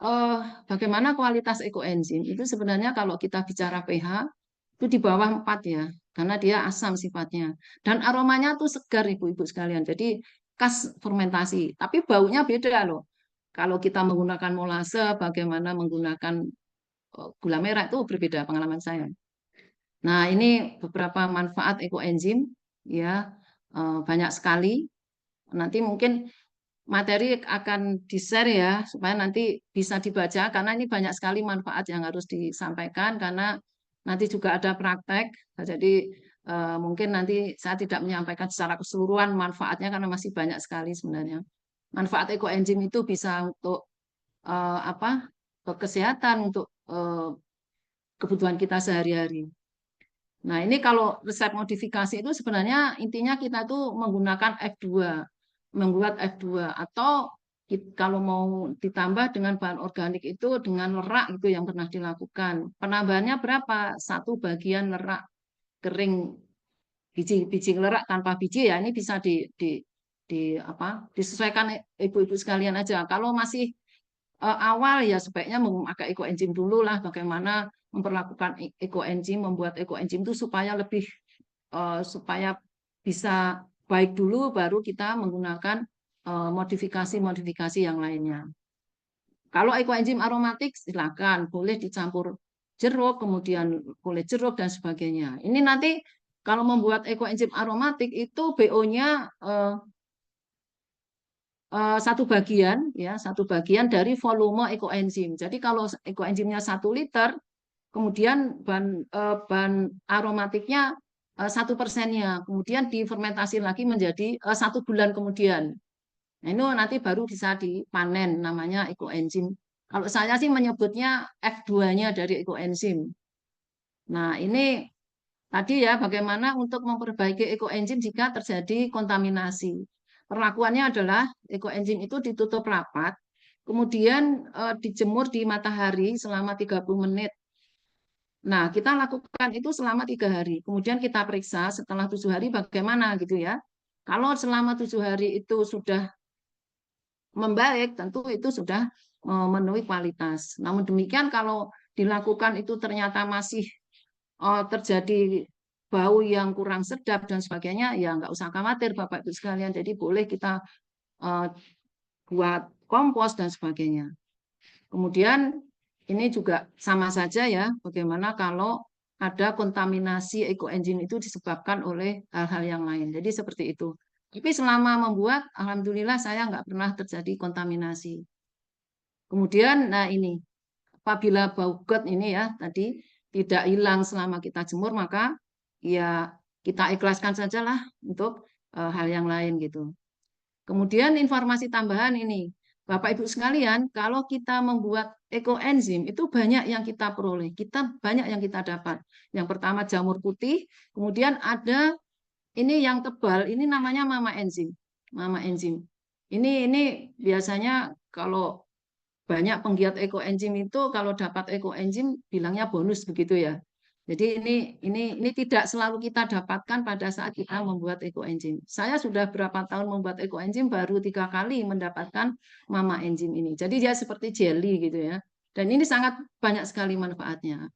eh, bagaimana kualitas ekoenzim itu sebenarnya kalau kita bicara pH itu di bawah 4 ya, karena dia asam sifatnya. Dan aromanya tuh segar Ibu-ibu sekalian. Jadi khas fermentasi, tapi baunya beda loh. Kalau kita menggunakan molase, bagaimana menggunakan gula merah itu berbeda pengalaman saya. Nah, ini beberapa manfaat ekoenzim ya, banyak sekali. Nanti mungkin materi akan di-share ya supaya nanti bisa dibaca karena ini banyak sekali manfaat yang harus disampaikan karena nanti juga ada praktek. Jadi mungkin nanti saya tidak menyampaikan secara keseluruhan manfaatnya karena masih banyak sekali sebenarnya. Manfaat ekoenzim itu bisa untuk apa? Kesehatan, untuk kebutuhan kita sehari-hari. Nah, ini kalau resep modifikasi itu sebenarnya intinya kita tuh menggunakan F2, membuat F2 atau kalau mau ditambah dengan bahan organik itu dengan lerak itu yang pernah dilakukan. Penambahannya berapa? Satu bagian lerak kering, biji-biji lerak tanpa biji ya ini bisa di apa? Disesuaikan ibu-ibu sekalian aja. Kalau masih awal ya sebaiknya memakai ekoenzim dulu lah bagaimana memperlakukan ekoenzim, membuat ekoenzim itu supaya lebih supaya bisa baik dulu baru kita menggunakan modifikasi-modifikasi yang lainnya. Kalau ekoenzim aromatik silakan boleh dicampur jeruk, kemudian kulit jeruk dan sebagainya. Ini nanti kalau membuat ekoenzim aromatik itu BO-nya satu bagian ya satu bagian dari volume ekoenzim. Jadi kalau ekoenzimnya 1 liter, kemudian bahan aromatiknya 1%-nya, kemudian difermentasi lagi menjadi 1 bulan kemudian. Nah, itu nanti baru bisa dipanen namanya ekoenzim. Kalau saya sih menyebutnya F2-nya dari ekoenzim. Nah, ini tadi ya bagaimana untuk memperbaiki ekoenzim jika terjadi kontaminasi. Perlakuannya adalah ekoenzim itu ditutup rapat, kemudian dijemur di matahari selama 30 menit. Nah, kita lakukan itu selama 3 hari. Kemudian kita periksa setelah 7 hari bagaimana gitu ya. Kalau selama 7 hari itu sudah membaik, tentu itu sudah memenuhi kualitas. Namun demikian kalau dilakukan itu ternyata masih terjadi bau yang kurang sedap dan sebagainya, ya nggak usah khawatir Bapak Ibu sekalian. Jadi boleh kita eh, buat kompos dan sebagainya. Kemudian ini juga sama saja ya, bagaimana kalau ada kontaminasi ekoenzim itu disebabkan oleh hal-hal yang lain. Jadi seperti itu. Tapi selama membuat, alhamdulillah saya nggak pernah terjadi kontaminasi. Kemudian, nah ini, apabila bau got ini ya tadi tidak hilang selama kita jemur, maka ya kita ikhlaskan sajalah untuk hal yang lain gitu. Kemudian informasi tambahan ini, Bapak Ibu sekalian, kalau kita membuat ekoenzim itu banyak yang kita peroleh, kita banyak yang kita dapat. Yang pertama jamur putih, kemudian ada ini yang tebal, ini namanya mama enzim. Mama enzim. Ini biasanya kalau banyak penggiat ekoenzim itu kalau dapat ekoenzim bilangnya bonus begitu ya. Jadi ini tidak selalu kita dapatkan pada saat kita membuat ekoenzim. Saya sudah berapa tahun membuat ekoenzim baru 3 kali mendapatkan mama enzim ini. Jadi dia seperti jelly gitu ya. Dan ini sangat banyak sekali manfaatnya.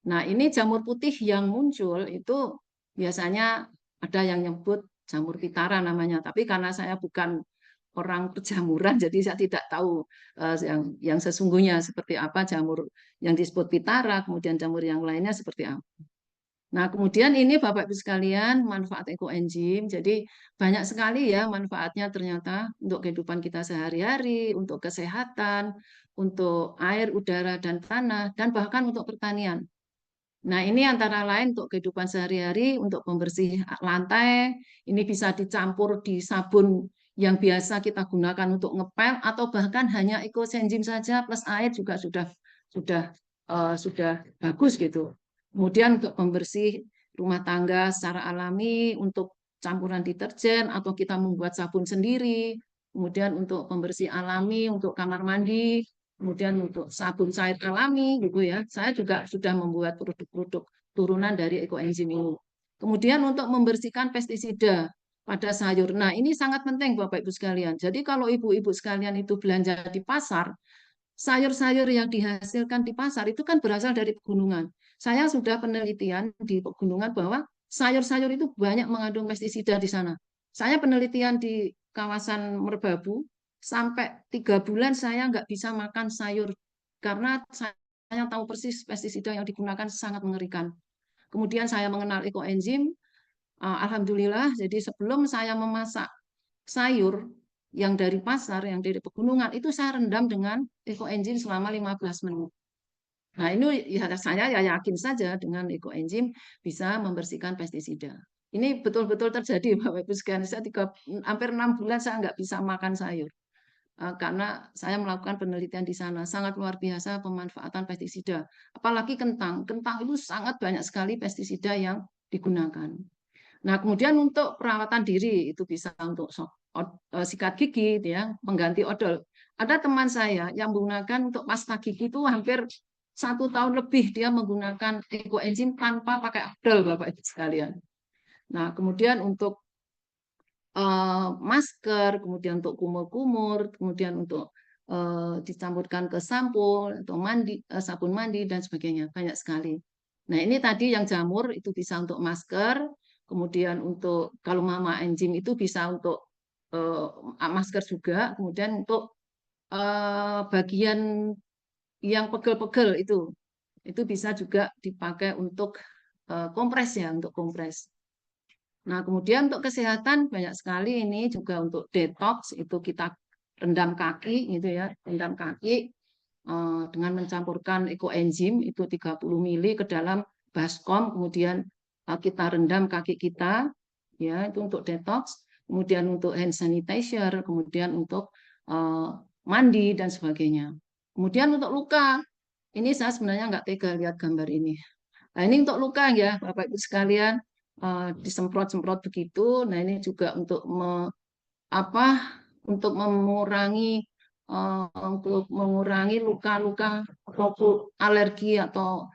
Nah, ini jamur putih yang muncul itu biasanya ada yang nyebut jamur pitara namanya. Tapi karena saya bukan orang pejamuran, jadi saya tidak tahu yang sesungguhnya seperti apa jamur yang disebut pitara, kemudian jamur yang lainnya seperti apa. Nah, kemudian ini Bapak Ibu sekalian, manfaat ekoenzim. Jadi banyak sekali ya manfaatnya ternyata untuk kehidupan kita sehari-hari, untuk kesehatan, untuk air, udara, dan tanah, dan bahkan untuk pertanian. Nah, ini antara lain untuk kehidupan sehari-hari, untuk pembersih lantai, ini bisa dicampur di sabun yang biasa kita gunakan untuk ngepel, atau bahkan hanya ekoenzim saja plus air juga sudah bagus gitu. Kemudian untuk pembersih rumah tangga secara alami, untuk campuran deterjen, atau kita membuat sabun sendiri, kemudian untuk pembersih alami, untuk kamar mandi, kemudian untuk sabun cair alami gitu ya. Saya juga sudah membuat produk-produk turunan dari ekoenzim ini. Kemudian untuk membersihkan pestisida pada sayur. Nah, ini sangat penting Bapak Ibu sekalian. Jadi kalau ibu-ibu sekalian itu belanja di pasar, sayur-sayur yang dihasilkan di pasar itu kan berasal dari pegunungan. Saya sudah penelitian di pegunungan bahwa sayur-sayur itu banyak mengandung pestisida di sana. Saya penelitian di kawasan Merbabu, sampai 3 bulan saya nggak bisa makan sayur karena saya tahu persis pestisida yang digunakan sangat mengerikan. Kemudian saya mengenal ekoenzim, alhamdulillah. Jadi sebelum saya memasak sayur yang dari pasar, yang dari pegunungan, itu saya rendam dengan ekoenzim selama 15 menit. Nah, ini ya saya ya yakin saja dengan ekoenzim bisa membersihkan pestisida. Ini betul-betul terjadi, Bapak Ibu sekalian. Hampir 6 bulan saya nggak bisa makan sayur. Karena saya melakukan penelitian di sana. Sangat luar biasa pemanfaatan pestisida. Apalagi kentang. Kentang itu sangat banyak sekali pestisida yang digunakan. Nah, kemudian untuk perawatan diri itu bisa untuk sikat gigi, ya, mengganti odol. Ada teman saya yang menggunakan untuk pasta gigi itu hampir 1 tahun lebih dia menggunakan ekoenzim tanpa pakai odol, Bapak Ibu sekalian. Nah, kemudian untuk masker, kemudian untuk kumur-kumur, kemudian untuk dicampurkan ke sampo atau mandi, sabun mandi dan sebagainya, banyak sekali. Nah, ini tadi yang jamur itu bisa untuk masker, kemudian untuk kalau mama enzim itu bisa untuk masker juga, kemudian untuk bagian yang pegel-pegel itu bisa juga dipakai untuk kompres ya, untuk kompres. Nah, kemudian untuk kesehatan banyak sekali ini juga untuk detox itu kita rendam kaki gitu ya, rendam kaki dengan mencampurkan ekoenzim itu 30 mili ke dalam baskom, kemudian kita rendam kaki kita ya, itu untuk detox, kemudian untuk hand sanitizer, kemudian untuk mandi dan sebagainya. Kemudian untuk luka, ini saya sebenarnya nggak tega lihat gambar ini. Nah, ini untuk luka ya, Bapak Ibu sekalian, disemprot-semprot begitu. Nah, ini juga untuk apa? Untuk mengurangi luka-luka ataupun alergi atau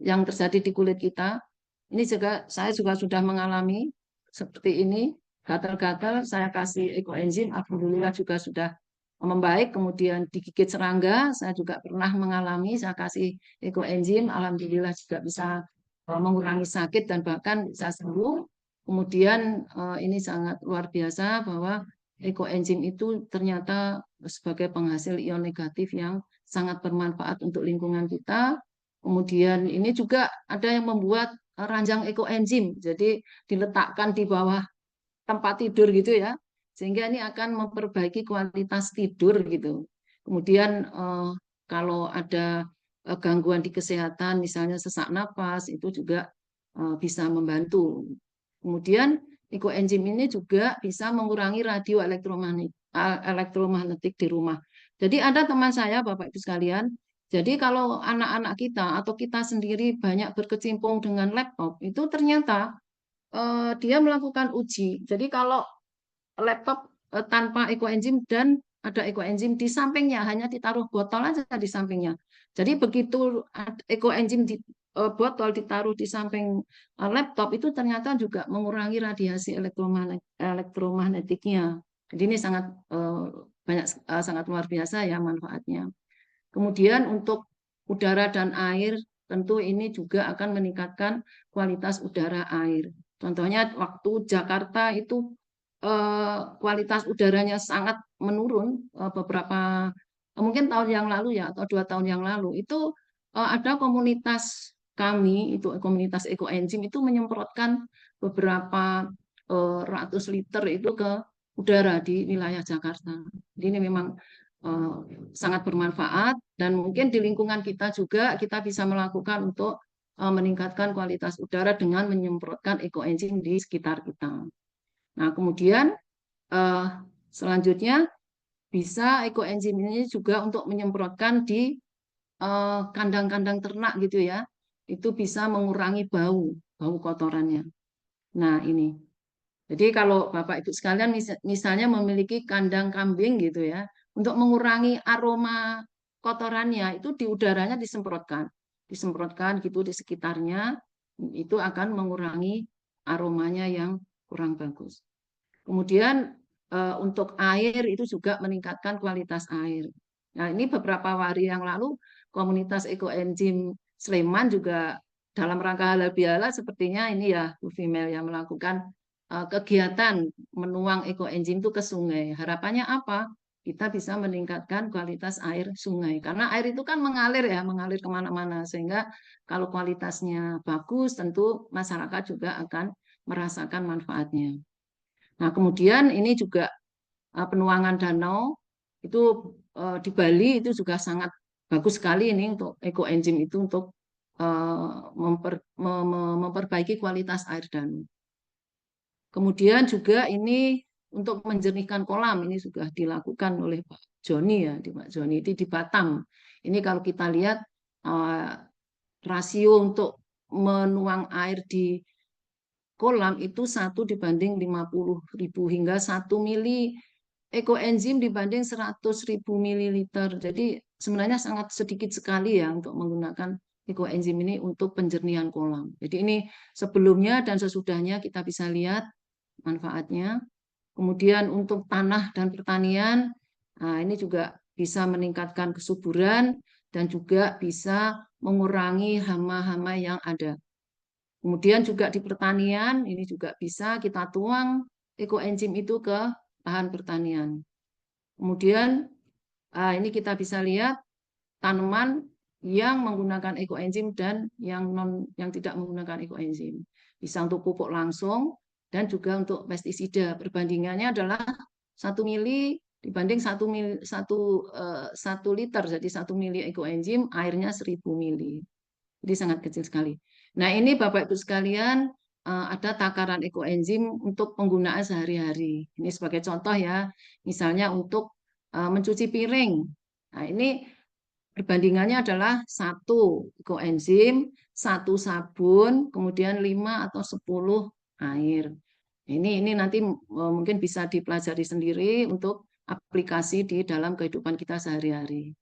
yang terjadi di kulit kita. Ini juga saya juga sudah mengalami seperti ini, gatal-gatal. Saya kasih ekoenzim, alhamdulillah juga sudah membaik. Kemudian digigit serangga, saya juga pernah mengalami. Saya kasih ekoenzim, alhamdulillah juga bisa mengurangi sakit dan bahkan bisa sembuh. Kemudian ini sangat luar biasa bahwa ekoenzim itu ternyata sebagai penghasil ion negatif yang sangat bermanfaat untuk lingkungan kita. Kemudian ini juga ada yang membuat ranjang ekoenzim, jadi diletakkan di bawah tempat tidur gitu ya, sehingga ini akan memperbaiki kualitas tidur gitu. Kemudian kalau ada gangguan di kesehatan, misalnya sesak napas, itu juga bisa membantu. Kemudian ekoenzim ini juga bisa mengurangi radio elektromagnetik di rumah. Jadi ada teman saya, Bapak Ibu sekalian, jadi kalau anak-anak kita atau kita sendiri banyak berkecimpung dengan laptop, itu ternyata dia melakukan uji. Jadi kalau laptop tanpa ekoenzim dan ada ekoenzim di sampingnya, hanya ditaruh botol aja di sampingnya. Jadi begitu ekoenzim di botol ditaruh di samping laptop itu ternyata juga mengurangi radiasi elektromagnetiknya. Jadi ini sangat sangat luar biasa ya manfaatnya. Kemudian untuk udara dan air tentu ini juga akan meningkatkan kualitas udara air. Contohnya waktu Jakarta itu kualitas udaranya sangat menurun beberapa mungkin tahun yang lalu ya atau 2 tahun yang lalu itu ada komunitas kami itu komunitas ekoenzim itu menyemprotkan beberapa ratus liter itu ke udara di wilayah Jakarta. Jadi ini memang sangat bermanfaat dan mungkin di lingkungan kita juga kita bisa melakukan untuk meningkatkan kualitas udara dengan menyemprotkan ekoenzim di sekitar kita. Nah, kemudian selanjutnya bisa ekoenzim ini juga untuk menyemprotkan di kandang-kandang ternak gitu ya. Itu bisa mengurangi bau kotorannya. Nah, ini. Jadi kalau Bapak Ibu sekalian misalnya memiliki kandang kambing gitu ya, untuk mengurangi aroma kotorannya itu di udaranya disemprotkan. Disemprotkan gitu di sekitarnya. Itu akan mengurangi aromanya yang kurang bagus. Kemudian untuk air itu juga meningkatkan kualitas air. Nah, ini beberapa hari yang lalu komunitas ekoenzim Sleman juga dalam rangka halal bihalal sepertinya ini ya Bu Female yang melakukan kegiatan menuang ekoenzim itu ke sungai. Harapannya apa? Kita bisa meningkatkan kualitas air sungai. Karena air itu kan mengalir ya, mengalir kemana-mana. Sehingga kalau kualitasnya bagus, tentu masyarakat juga akan merasakan manfaatnya. Nah, kemudian ini juga penuangan danau itu di Bali itu juga sangat bagus sekali ini untuk ekoenzim itu untuk memperbaiki kualitas air danau. Kemudian juga ini untuk menjernihkan kolam ini sudah dilakukan oleh Pak Joni ya, di Pak Joni itu di Batam. Ini kalau kita lihat eh, rasio untuk menuang air di kolam itu 1 dibanding 50.000 hingga 1 mili ekoenzim dibanding 100.000 mililiter. Jadi sebenarnya sangat sedikit sekali ya untuk menggunakan ekoenzim ini untuk penjernihan kolam. Jadi ini sebelumnya dan sesudahnya kita bisa lihat manfaatnya. Kemudian untuk tanah dan pertanian, nah ini juga bisa meningkatkan kesuburan dan juga bisa mengurangi hama-hama yang ada. Kemudian juga di pertanian, ini juga bisa kita tuang ekoenzim itu ke lahan pertanian. Kemudian ini kita bisa lihat tanaman yang menggunakan ekoenzim dan yang tidak menggunakan ekoenzim. Bisa untuk pupuk langsung dan juga untuk pestisida. Perbandingannya adalah 1 mili dibanding 1 liter. Jadi 1 mili ekoenzim airnya 1.000 mili. Jadi sangat kecil sekali. Nah, ini Bapak Ibu sekalian ada takaran ekoenzim untuk penggunaan sehari-hari. Ini sebagai contoh ya, misalnya untuk mencuci piring. Nah, ini perbandingannya adalah 1 ekoenzim, 1 sabun, kemudian 5 atau 10 air. Ini nanti mungkin bisa dipelajari sendiri untuk aplikasi di dalam kehidupan kita sehari-hari.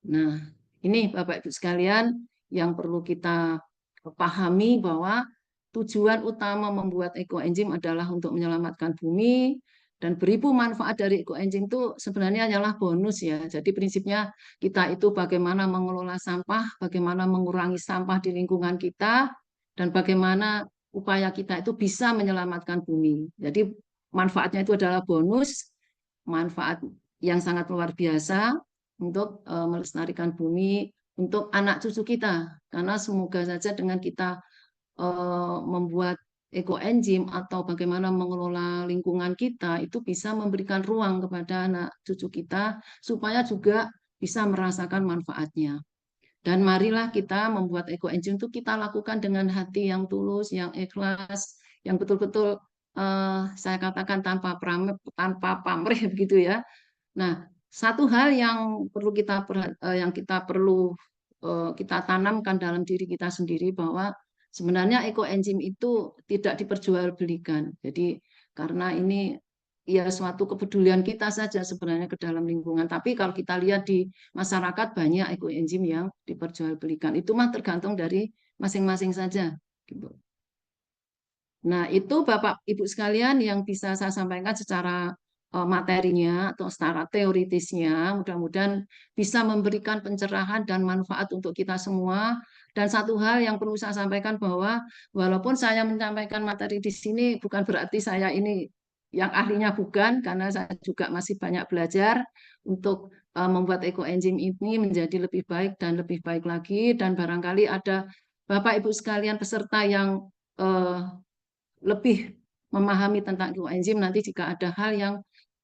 Nah, ini Bapak Ibu sekalian yang perlu kita pahami bahwa tujuan utama membuat ekoenzim adalah untuk menyelamatkan bumi dan beribu manfaat dari ekoenzim itu sebenarnya hanyalah bonus ya. Jadi prinsipnya kita itu bagaimana mengelola sampah, bagaimana mengurangi sampah di lingkungan kita, dan bagaimana upaya kita itu bisa menyelamatkan bumi. Jadi manfaatnya itu adalah bonus, manfaat yang sangat luar biasa untuk melestarikan bumi untuk anak cucu kita. Karena semoga saja dengan kita membuat ekoenzim atau bagaimana mengelola lingkungan kita itu bisa memberikan ruang kepada anak cucu kita supaya juga bisa merasakan manfaatnya. Dan marilah kita membuat ekoenzim itu kita lakukan dengan hati yang tulus, yang ikhlas, yang betul-betul saya katakan tanpa pamrih begitu ya. Nah, satu hal yang perlu kita tanamkan dalam diri kita sendiri bahwa sebenarnya ekoenzim itu tidak diperjualbelikan. Jadi karena ini ya suatu kepedulian kita saja sebenarnya ke dalam lingkungan. Tapi kalau kita lihat di masyarakat banyak ekoenzim yang diperjualbelikan. Itu mah tergantung dari masing-masing saja. Gitu. Nah, itu Bapak Ibu sekalian yang bisa saya sampaikan secara materinya atau secara teoritisnya. Mudah-mudahan bisa memberikan pencerahan dan manfaat untuk kita semua. Dan satu hal yang perlu saya sampaikan bahwa walaupun saya menyampaikan materi di sini bukan berarti saya ini yang ahlinya bukan, karena saya juga masih banyak belajar untuk membuat ekoenzim ini menjadi lebih baik dan lebih baik lagi. Dan barangkali ada Bapak Ibu sekalian peserta yang lebih memahami tentang ekoenzim, nanti jika ada hal yang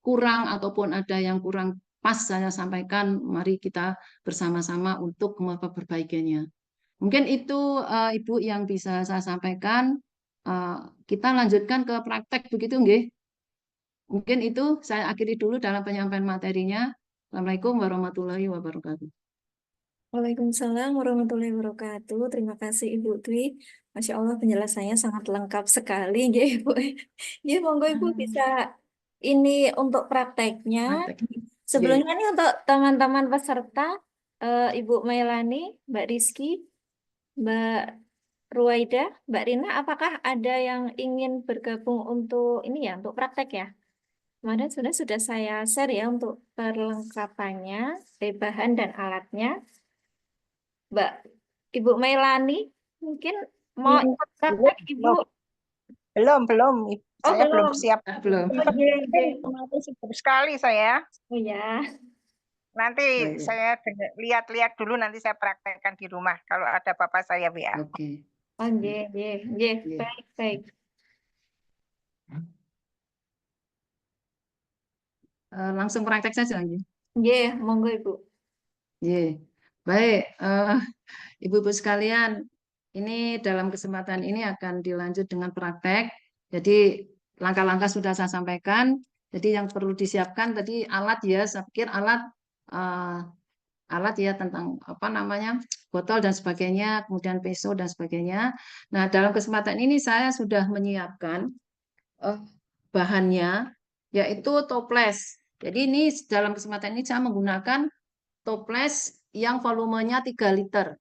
kurang ataupun ada yang kurang pas saya sampaikan, mari kita bersama-sama untuk memperbaikinya. Mungkin itu Ibu yang bisa saya sampaikan. Eh, kita lanjutkan ke praktek begitu nggih? Mungkin itu saya akhiri dulu dalam penyampaian materinya. Assalamualaikum warahmatullahi wabarakatuh. Waalaikumsalam warahmatullahi wabarakatuh. Terima kasih Ibu Dwi. Masya Allah penjelasannya sangat lengkap sekali, ya Ibu. Ya, monggo Ibu bisa ini untuk prakteknya. Praktek. Nggih. Sebelumnya nih untuk teman-teman peserta, Ibu Mailani, Mbak Rizky, Mbak Ruwaida, Mbak Rina, apakah ada yang ingin bergabung untuk ini ya, untuk praktek ya? Kemarin sudah saya share ya untuk perlengkapannya, dari bahan dan alatnya. Mbak Ibu Melani, mungkin mau Hmm, ikut belum, praktek Ibu? belum, belum. Oh Saya belum belum. siap. Belum. Oh iya, iya. Nanti sibuk sekali saya. Oh ya, Nanti Baik. saya lihat-lihat dulu, nanti saya praktekkan di rumah. Kalau ada bapak saya WA. Oke. oh iya, iya, iya. Iya. Baik, baik. Langsung praktek saja. Iya, monggo Ibu. Iya. Baik, ibu-ibu sekalian, ini dalam kesempatan ini akan dilanjut dengan praktek. Jadi langkah-langkah sudah saya sampaikan. Jadi yang perlu disiapkan tadi alat ya, saya pikir eh, alat ya tentang apa namanya botol dan sebagainya, kemudian peso dan sebagainya. Nah, dalam kesempatan ini saya sudah menyiapkan eh, bahannya, yaitu toples. Jadi ini dalam kesempatan ini saya menggunakan toples yang volumenya 3 liter.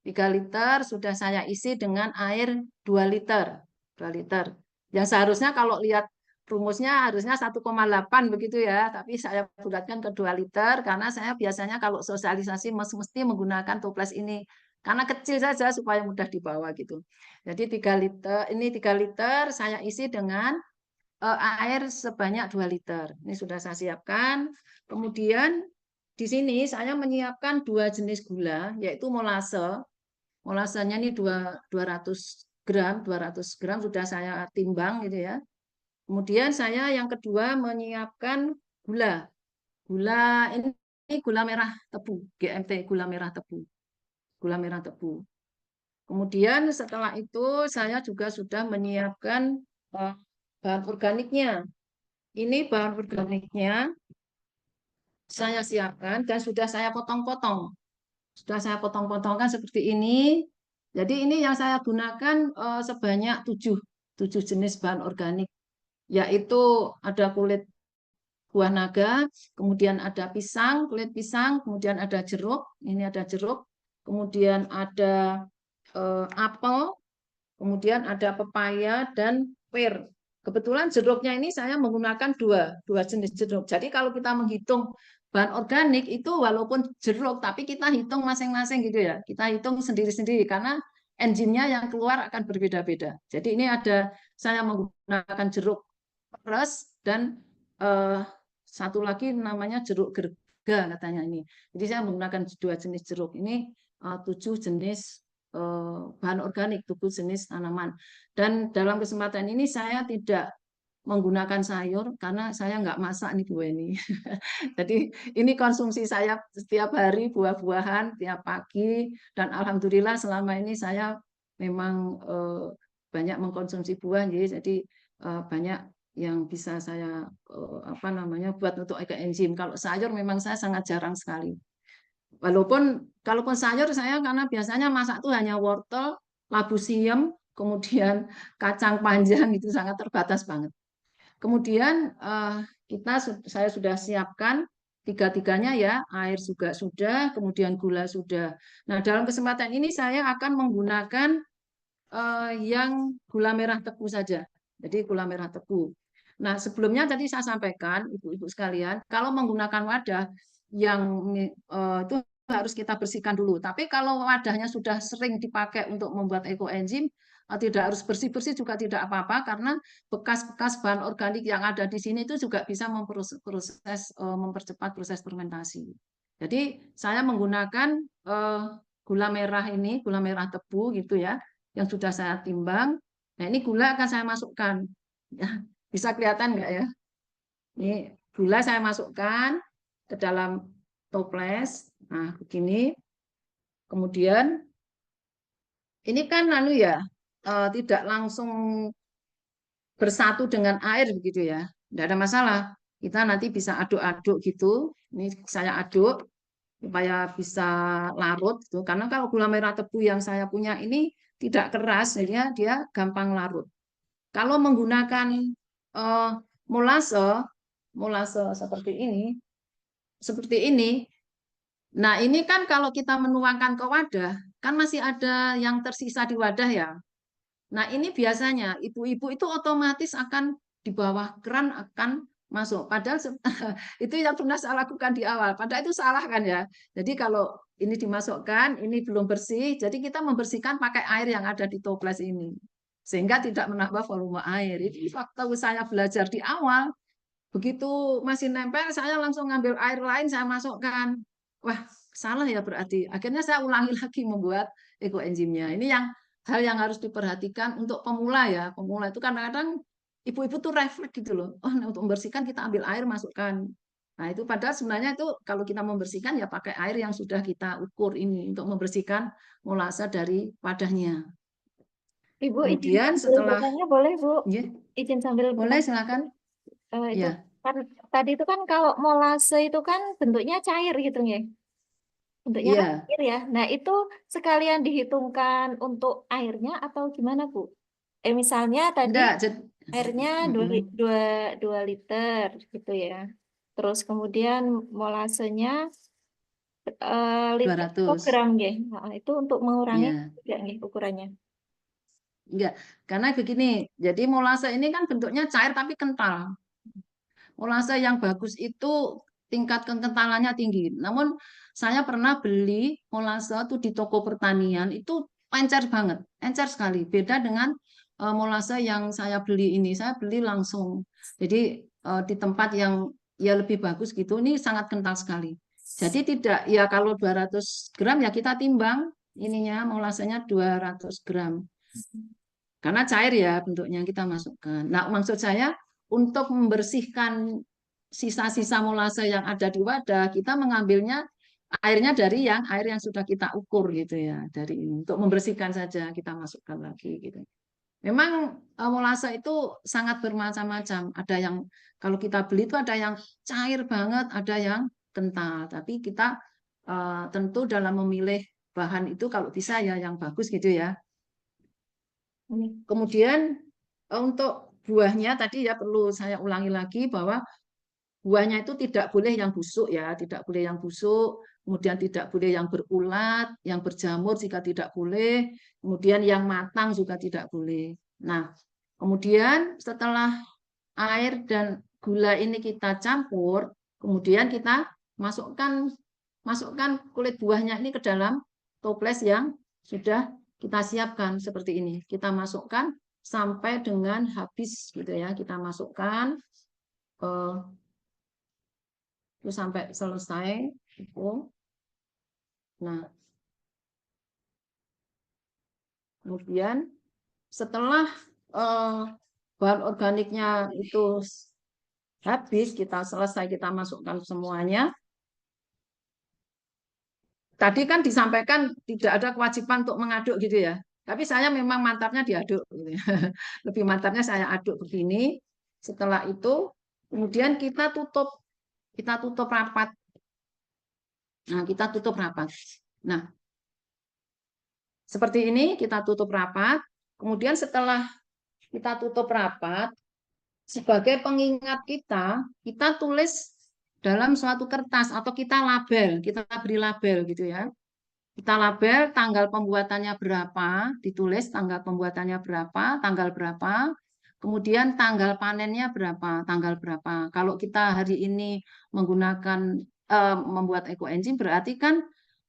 3 liter sudah saya isi dengan air 2 liter. 2 liter. Yang seharusnya kalau lihat rumusnya harusnya 1,8 begitu ya, tapi saya bulatkan ke 2 liter karena saya biasanya kalau sosialisasi mesti menggunakan toples ini karena kecil saja supaya mudah dibawa gitu. Jadi 3 liter, ini 3 liter saya isi dengan air sebanyak 2 liter. Ini sudah saya siapkan. Kemudian di sini saya menyiapkan dua jenis gula, yaitu molase. Molasenya ini 200 gram, 200 gram sudah saya timbang gitu ya. Kemudian saya yang kedua menyiapkan gula. Gula ini gula merah tebu, GMT gula merah tebu. Gula merah tebu. Kemudian setelah itu saya juga sudah menyiapkan bahan organiknya. Ini bahan organiknya saya siapkan dan sudah saya potong-potong. Sudah saya potong-potongkan seperti ini. Jadi ini yang saya gunakan sebanyak 7 jenis bahan organik, yaitu ada kulit buah naga, kemudian ada pisang, kulit pisang, kemudian ada jeruk, ini ada jeruk, kemudian ada apel, kemudian ada pepaya dan pir. Kebetulan jeruknya ini saya menggunakan dua jenis jeruk. Jadi kalau kita menghitung bahan organik itu walaupun jeruk, tapi kita hitung masing-masing gitu ya. Kita hitung sendiri-sendiri karena enzimnya yang keluar akan berbeda-beda. Jadi ini ada saya menggunakan jeruk peres dan eh, satu lagi namanya jeruk gerga katanya ini. Jadi saya menggunakan dua jenis jeruk ini, 7 jenis bahan organik, 7 jenis tanaman. Dan dalam kesempatan ini saya tidak menggunakan sayur karena saya nggak masak nih Bu ini. Jadi ini konsumsi saya setiap hari buah-buahan tiap pagi dan alhamdulillah selama ini saya memang banyak mengkonsumsi buah jadi banyak yang bisa saya apa namanya buat untuk enzim. Kalau sayur memang saya sangat jarang sekali. Walaupun kalaupun sayur saya karena biasanya masak tuh hanya wortel, labu siam, kemudian kacang panjang itu sangat terbatas banget. Kemudian saya sudah siapkan tiga-tiganya ya, air juga sudah, kemudian gula sudah. Nah, dalam kesempatan ini saya akan menggunakan yang gula merah tebu saja. Jadi gula merah tebu. Nah, sebelumnya tadi saya sampaikan, ibu-ibu sekalian, kalau menggunakan wadah yang itu harus kita bersihkan dulu. Tapi kalau wadahnya sudah sering dipakai untuk membuat ekoenzim, tidak harus bersih-bersih juga tidak apa-apa karena bekas-bekas bahan organik yang ada di sini itu juga bisa mempercepat proses fermentasi. Jadi saya menggunakan gula merah ini, gula merah tebu gitu ya, yang sudah saya timbang. Nah, ini gula akan saya masukkan. Ya, bisa kelihatan nggak ya? Ini gula saya masukkan ke dalam toples. Nah, begini. Kemudian ini kan lalu ya tidak langsung bersatu dengan air begitu ya. Tidak ada masalah. Kita nanti bisa aduk-aduk gitu. Ini saya aduk supaya bisa larut gitu. Karena kalau gula merah tebu yang saya punya ini tidak keras, jadi dia gampang larut. Kalau menggunakan eh, molase, molase seperti ini. Nah, ini kan kalau kita menuangkan ke wadah, kan masih ada yang tersisa di wadah ya. Nah, ini biasanya ibu-ibu itu otomatis akan di bawah keran akan masuk. Padahal itu yang pernah saya lakukan di awal. Padahal itu salah kan ya. Jadi kalau ini dimasukkan, ini belum bersih, jadi kita membersihkan pakai air yang ada di toples ini. Sehingga tidak menambah volume air. Itu waktu saya belajar di awal, begitu masih nempel, saya langsung ngambil air lain, saya masukkan. Wah, salah ya berarti. Akhirnya saya ulangi lagi membuat ekoenzimnya. Ini yang hal yang harus diperhatikan untuk pemula ya. Pemula itu kadang-kadang ibu-ibu tuh refleks gitu loh. Oh, nah, untuk membersihkan kita ambil air masukkan. Nah, itu padahal sebenarnya itu kalau kita membersihkan ya pakai air yang sudah kita ukur ini untuk membersihkan molase dari wadahnya. Ibu izin Kemudian sambil setelah bertanya boleh Bu? ya, Izin sambil boleh bertanya. silakan. Itu Ya, kan tadi itu kan kalau molase itu kan bentuknya cair gitu ya. Bentuknya kan iya. cair ya. Nah, itu sekalian dihitungkan untuk airnya atau gimana, Bu? Misalnya tadi Enggak, jadi airnya 2 liter gitu ya. Terus kemudian molasenya liter atau 200. gram ya. Nah, itu untuk mengurangi Iya. juga nih ukurannya. Enggak, karena begini, jadi molase ini kan bentuknya cair tapi kental. Molase yang bagus itu tingkat kekentalannya tinggi. Namun saya pernah beli molase itu di toko pertanian itu encer banget, encer sekali. Beda dengan molase yang saya beli ini. Saya beli langsung. Jadi di tempat yang ya lebih bagus gitu, ini sangat kental sekali. Jadi tidak ya kalau 200 gram ya kita timbang ininya molasenya 200 gram. Karena cair ya bentuknya kita masukkan. Nah, maksud saya untuk membersihkan sisa-sisa molase yang ada di wadah, kita mengambilnya airnya dari yang air yang sudah kita ukur gitu ya, dari ini. Untuk membersihkan saja kita masukkan lagi gitu. Memang molase itu sangat bermacam-macam. Ada yang kalau kita beli itu ada yang cair banget, ada yang kental. Tapi kita tentu dalam memilih bahan itu kalau bisa ya yang bagus gitu ya. Ini. Kemudian untuk buahnya tadi ya perlu saya ulangi lagi bahwa buahnya itu tidak boleh yang busuk ya, tidak boleh yang busuk, kemudian tidak boleh yang berulat, yang berjamur jika tidak boleh, kemudian yang matang juga tidak boleh. Nah, kemudian setelah air dan gula ini kita campur, kemudian kita masukkan masukkan kulit buahnya ini ke dalam toples yang sudah kita siapkan seperti ini. Kita masukkan sampai dengan habis gitu ya. Kita masukkan itu sampai selesai. Nah, kemudian setelah bahan organiknya itu habis, kita selesai kita masukkan semuanya. Tadi kan disampaikan tidak ada kewajiban untuk mengaduk gitu ya. Tapi saya memang mantapnya diaduk gitu ya. Lebih mantapnya saya aduk begini. Setelah itu kemudian kita tutup rapat. Nah, kita tutup rapat. Nah, seperti ini kita tutup rapat. Kemudian setelah kita tutup rapat, sebagai pengingat kita tulis dalam suatu kertas atau kita label, kita beri label gitu ya. Kita label tanggal pembuatannya berapa, ditulis tanggal pembuatannya berapa, tanggal berapa, kemudian tanggal panennya berapa, tanggal berapa. Kalau kita hari ini menggunakan membuat ekoenzim berarti kan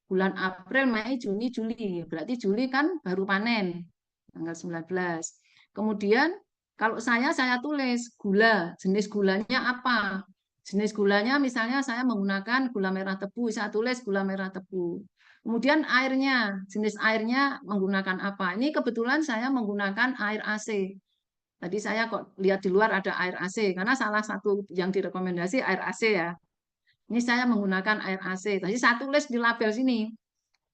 bulan April, Mei, Juni, Juli. Berarti Juli kan baru panen, tanggal 19. Kemudian kalau saya tulis gula, jenis gulanya apa? Jenis gulanya misalnya saya menggunakan gula merah tebu, saya tulis gula merah tebu. Kemudian airnya, jenis airnya menggunakan apa? Ini kebetulan saya menggunakan air AC. Tadi saya kok lihat di luar ada air AC, karena salah satu yang direkomendasi air AC ya. Ini saya menggunakan air AC. Tadi saya tulis di label sini,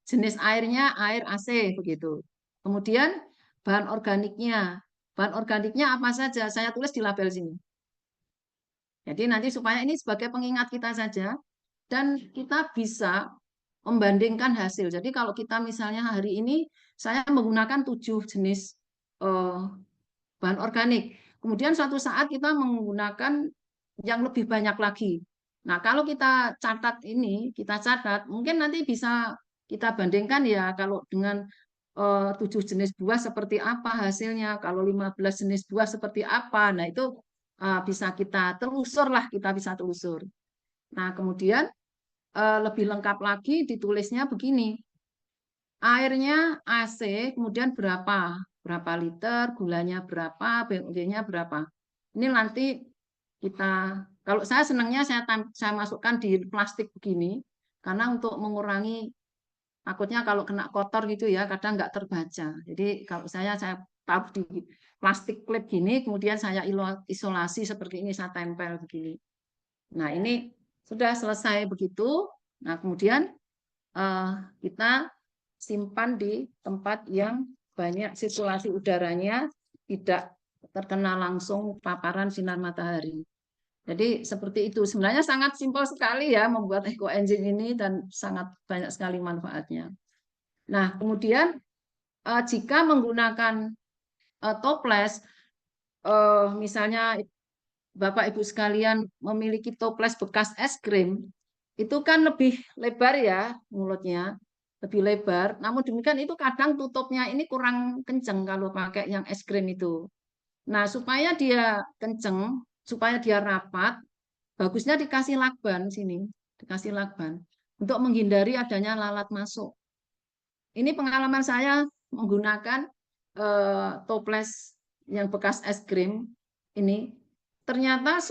jenis airnya air AC begitu. Kemudian bahan organiknya. Bahan organiknya apa saja? Saya tulis di label sini. Jadi nanti supaya ini sebagai pengingat kita saja dan kita bisa membandingkan hasil. Jadi kalau kita misalnya hari ini saya menggunakan 7 jenis bahan organik. Kemudian suatu saat kita menggunakan yang lebih banyak lagi. Nah, kalau kita catat ini, kita catat, mungkin nanti bisa kita bandingkan ya kalau dengan 7 jenis buah seperti apa hasilnya, kalau 15 jenis buah seperti apa. Nah, itu bisa kita telusur lah, kita bisa telusur. Nah, kemudian lebih lengkap lagi ditulisnya begini. Airnya AC, kemudian berapa liter, gulanya berapa, BUD-nya berapa. Ini nanti kita, kalau saya senangnya saya masukkan di plastik begini, karena untuk mengurangi takutnya kalau kena kotor gitu ya, kadang nggak terbaca. Jadi kalau saya taruh di plastik klip gini, kemudian saya isolasi seperti ini, saya tempel begini. Nah, ini sudah selesai begitu. Nah, kemudian kita simpan di tempat yang banyak sirkulasi udaranya, tidak terkena langsung paparan sinar matahari. Jadi seperti itu. Sebenarnya sangat simpel sekali ya membuat ekoenzim ini dan sangat banyak sekali manfaatnya. Nah, kemudian jika menggunakan toples, misalnya Bapak Ibu sekalian memiliki toples bekas es krim, itu kan lebih lebar ya mulutnya, lebih lebar. Namun demikian itu kadang tutupnya ini kurang kenceng kalau pakai yang es krim itu. Nah, supaya dia kenceng, supaya dia rapat, bagusnya dikasih lakban sini, dikasih lakban untuk menghindari adanya lalat masuk. Ini pengalaman saya menggunakan toples yang bekas es krim ini. Ternyata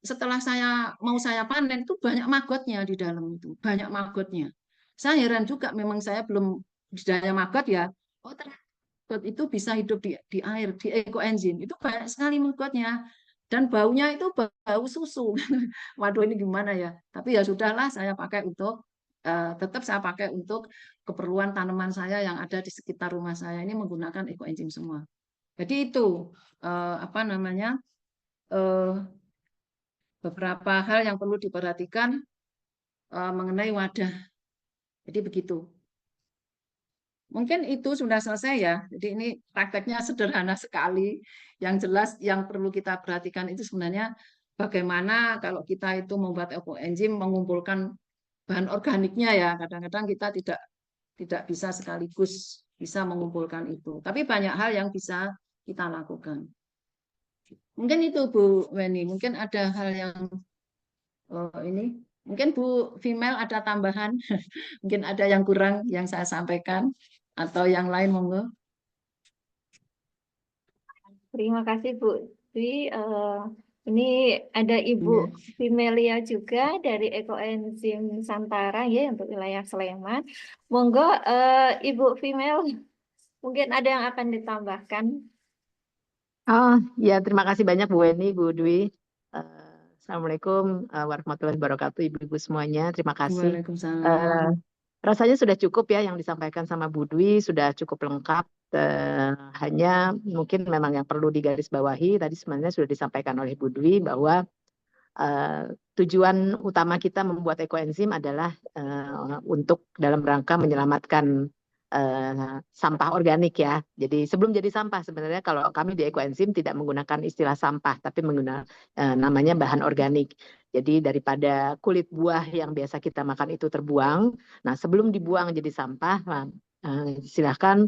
setelah saya panen itu banyak magotnya di dalam itu, banyak magotnya. Saya heran juga, memang saya belum budidaya maggot ya. Oh, ternyata maggot itu bisa hidup di air, di ekoenzim. Itu banyak sekali magotnya. Dan baunya itu bau susu. Waduh, ini gimana ya? Tapi ya sudahlah, saya pakai untuk tetap saya pakai untuk keperluan tanaman saya yang ada di sekitar rumah saya ini menggunakan ekoenzim semua. Jadi itu apa namanya? Beberapa hal yang perlu diperhatikan mengenai wadah. Jadi begitu. Mungkin itu sudah selesai ya. Jadi ini prakteknya sederhana sekali. Yang jelas yang perlu kita perhatikan itu sebenarnya bagaimana kalau kita itu membuat ekoenzim mengumpulkan bahan organiknya ya. Kadang-kadang kita tidak bisa sekaligus bisa mengumpulkan itu. Tapi banyak hal yang bisa kita lakukan. Mungkin itu Bu Weni. Mungkin ada hal yang ini. Mungkin Bu Female ada tambahan. Mungkin ada yang kurang yang saya sampaikan. Atau yang lain monggo. Terima kasih Bu Dwi. Ini ada Ibu Iya. Vimelia juga dari Ekoenzim Nusantara ya untuk wilayah Sleman. Monggo Ibu Female, mungkin ada yang akan ditambahkan. Oh ya, terima kasih banyak Bu Weni, Bu Dwi. Assalamualaikum warahmatullahi wabarakatuh, Ibu-ibu semuanya. Terima kasih. Waalaikumsalam. Rasanya sudah cukup ya yang disampaikan sama Bu Dwi, sudah cukup lengkap. Hanya mungkin memang yang perlu digarisbawahi tadi sebenarnya sudah disampaikan oleh Bu Dwi bahwa tujuan utama kita membuat ekoenzim adalah untuk dalam rangka menyelamatkan sampah organik ya. Jadi sebelum jadi sampah sebenarnya kalau kami di ekoenzim tidak menggunakan istilah sampah tapi menggunakan namanya bahan organik. Jadi daripada kulit buah yang biasa kita makan itu terbuang, nah sebelum dibuang jadi sampah, silahkan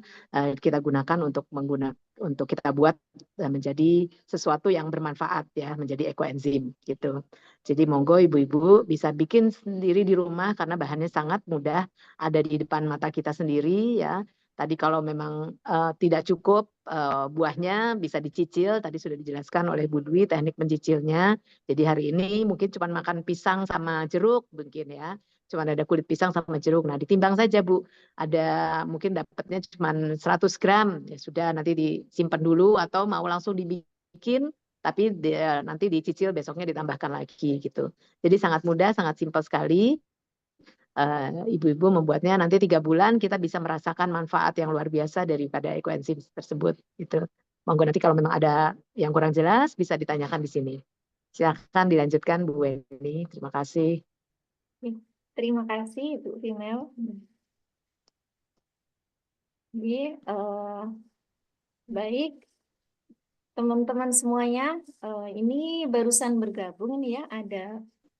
kita gunakan untuk kita buat menjadi sesuatu yang bermanfaat ya, menjadi ekoenzim gitu. Jadi monggo ibu-ibu bisa bikin sendiri di rumah karena bahannya sangat mudah, ada di depan mata kita sendiri ya. Tadi kalau memang tidak cukup buahnya bisa dicicil, tadi sudah dijelaskan oleh Bu Dwi teknik mencicilnya. Jadi hari ini mungkin cuma makan pisang sama jeruk mungkin ya. Cuma ada kulit pisang sama jeruk. Nah, ditimbang saja Bu. Ada mungkin dapatnya cuma 100 gram. Ya sudah nanti disimpan dulu atau mau langsung dibikin tapi nanti dicicil besoknya ditambahkan lagi gitu. Jadi sangat mudah, sangat simpel sekali. Ibu-ibu membuatnya nanti 3 bulan kita bisa merasakan manfaat yang luar biasa daripada ekoenzim tersebut gitu. Monggo nanti kalau memang ada yang kurang jelas bisa ditanyakan di sini. Silakan dilanjutkan Bu Weni. Terima kasih. Terima kasih Ibu Female. Jadi, baik teman-teman semuanya, ini barusan bergabung ini ya, ada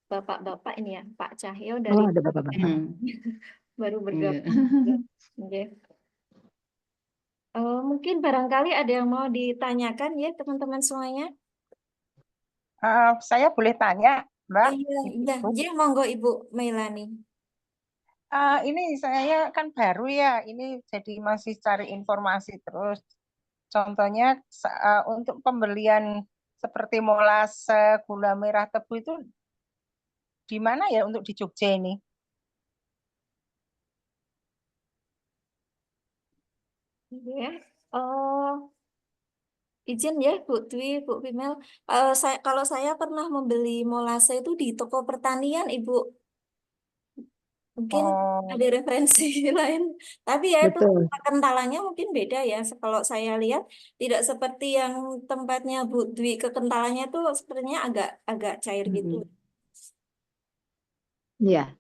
bapak-bapak ini ya, Pak Cahyo dari Oh, ada bapak-bapak. baru Iya. bergabung. Oke. Mungkin barangkali ada yang mau ditanyakan ya teman-teman semuanya. Saya boleh tanya, Mbak? Iya, Ibu? iya, ya, monggo Ibu Melani. Ini saya kan baru ya, ini jadi masih cari informasi terus. Contohnya untuk pembelian seperti molase, gula merah tebu itu di mana ya untuk di Jogja ini? Ya. Izin ya Bu Dwi, Bu Female. Kalau saya pernah membeli molase itu di toko pertanian, Ibu. Mungkin Oh, ada referensi lain. Tapi ya itu Betul. kekentalannya mungkin beda ya. Kalau saya lihat tidak seperti yang tempatnya Bu Dwi, kekentalannya itu sepertinya agak agak cair gitu. Mm-mm. Iya.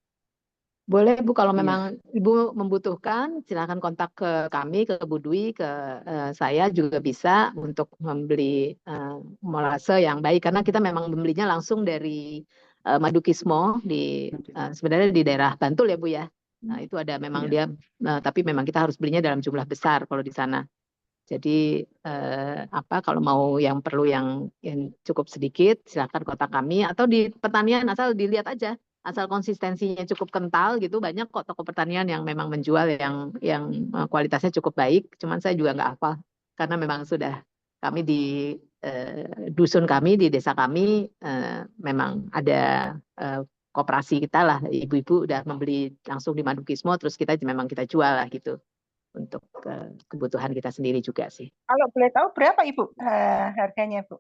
Boleh Bu, kalau Iya. memang Ibu membutuhkan, silakan kontak ke kami, ke Bu Dwi, ke saya juga bisa untuk membeli molase yang baik. Karena kita memang membelinya langsung dari Madukismo sebenarnya di daerah Bantul ya Bu ya. Nah itu ada memang Iya. dia, tapi memang kita harus belinya dalam jumlah besar kalau di sana. Jadi kalau mau yang perlu yang cukup sedikit, silakan kontak kami atau di pertanian asal dilihat aja, asal konsistensinya cukup kental gitu. Banyak kok toko pertanian yang memang menjual yang kualitasnya cukup baik. Cuman saya juga nggak hafal karena memang sudah kami di dusun kami di desa kami memang ada koperasi kita lah, ibu-ibu udah membeli langsung di Madukismo, terus memang kita jual lah gitu untuk kebutuhan kita sendiri juga sih. kalau boleh tahu berapa Ibu harganya, Bu?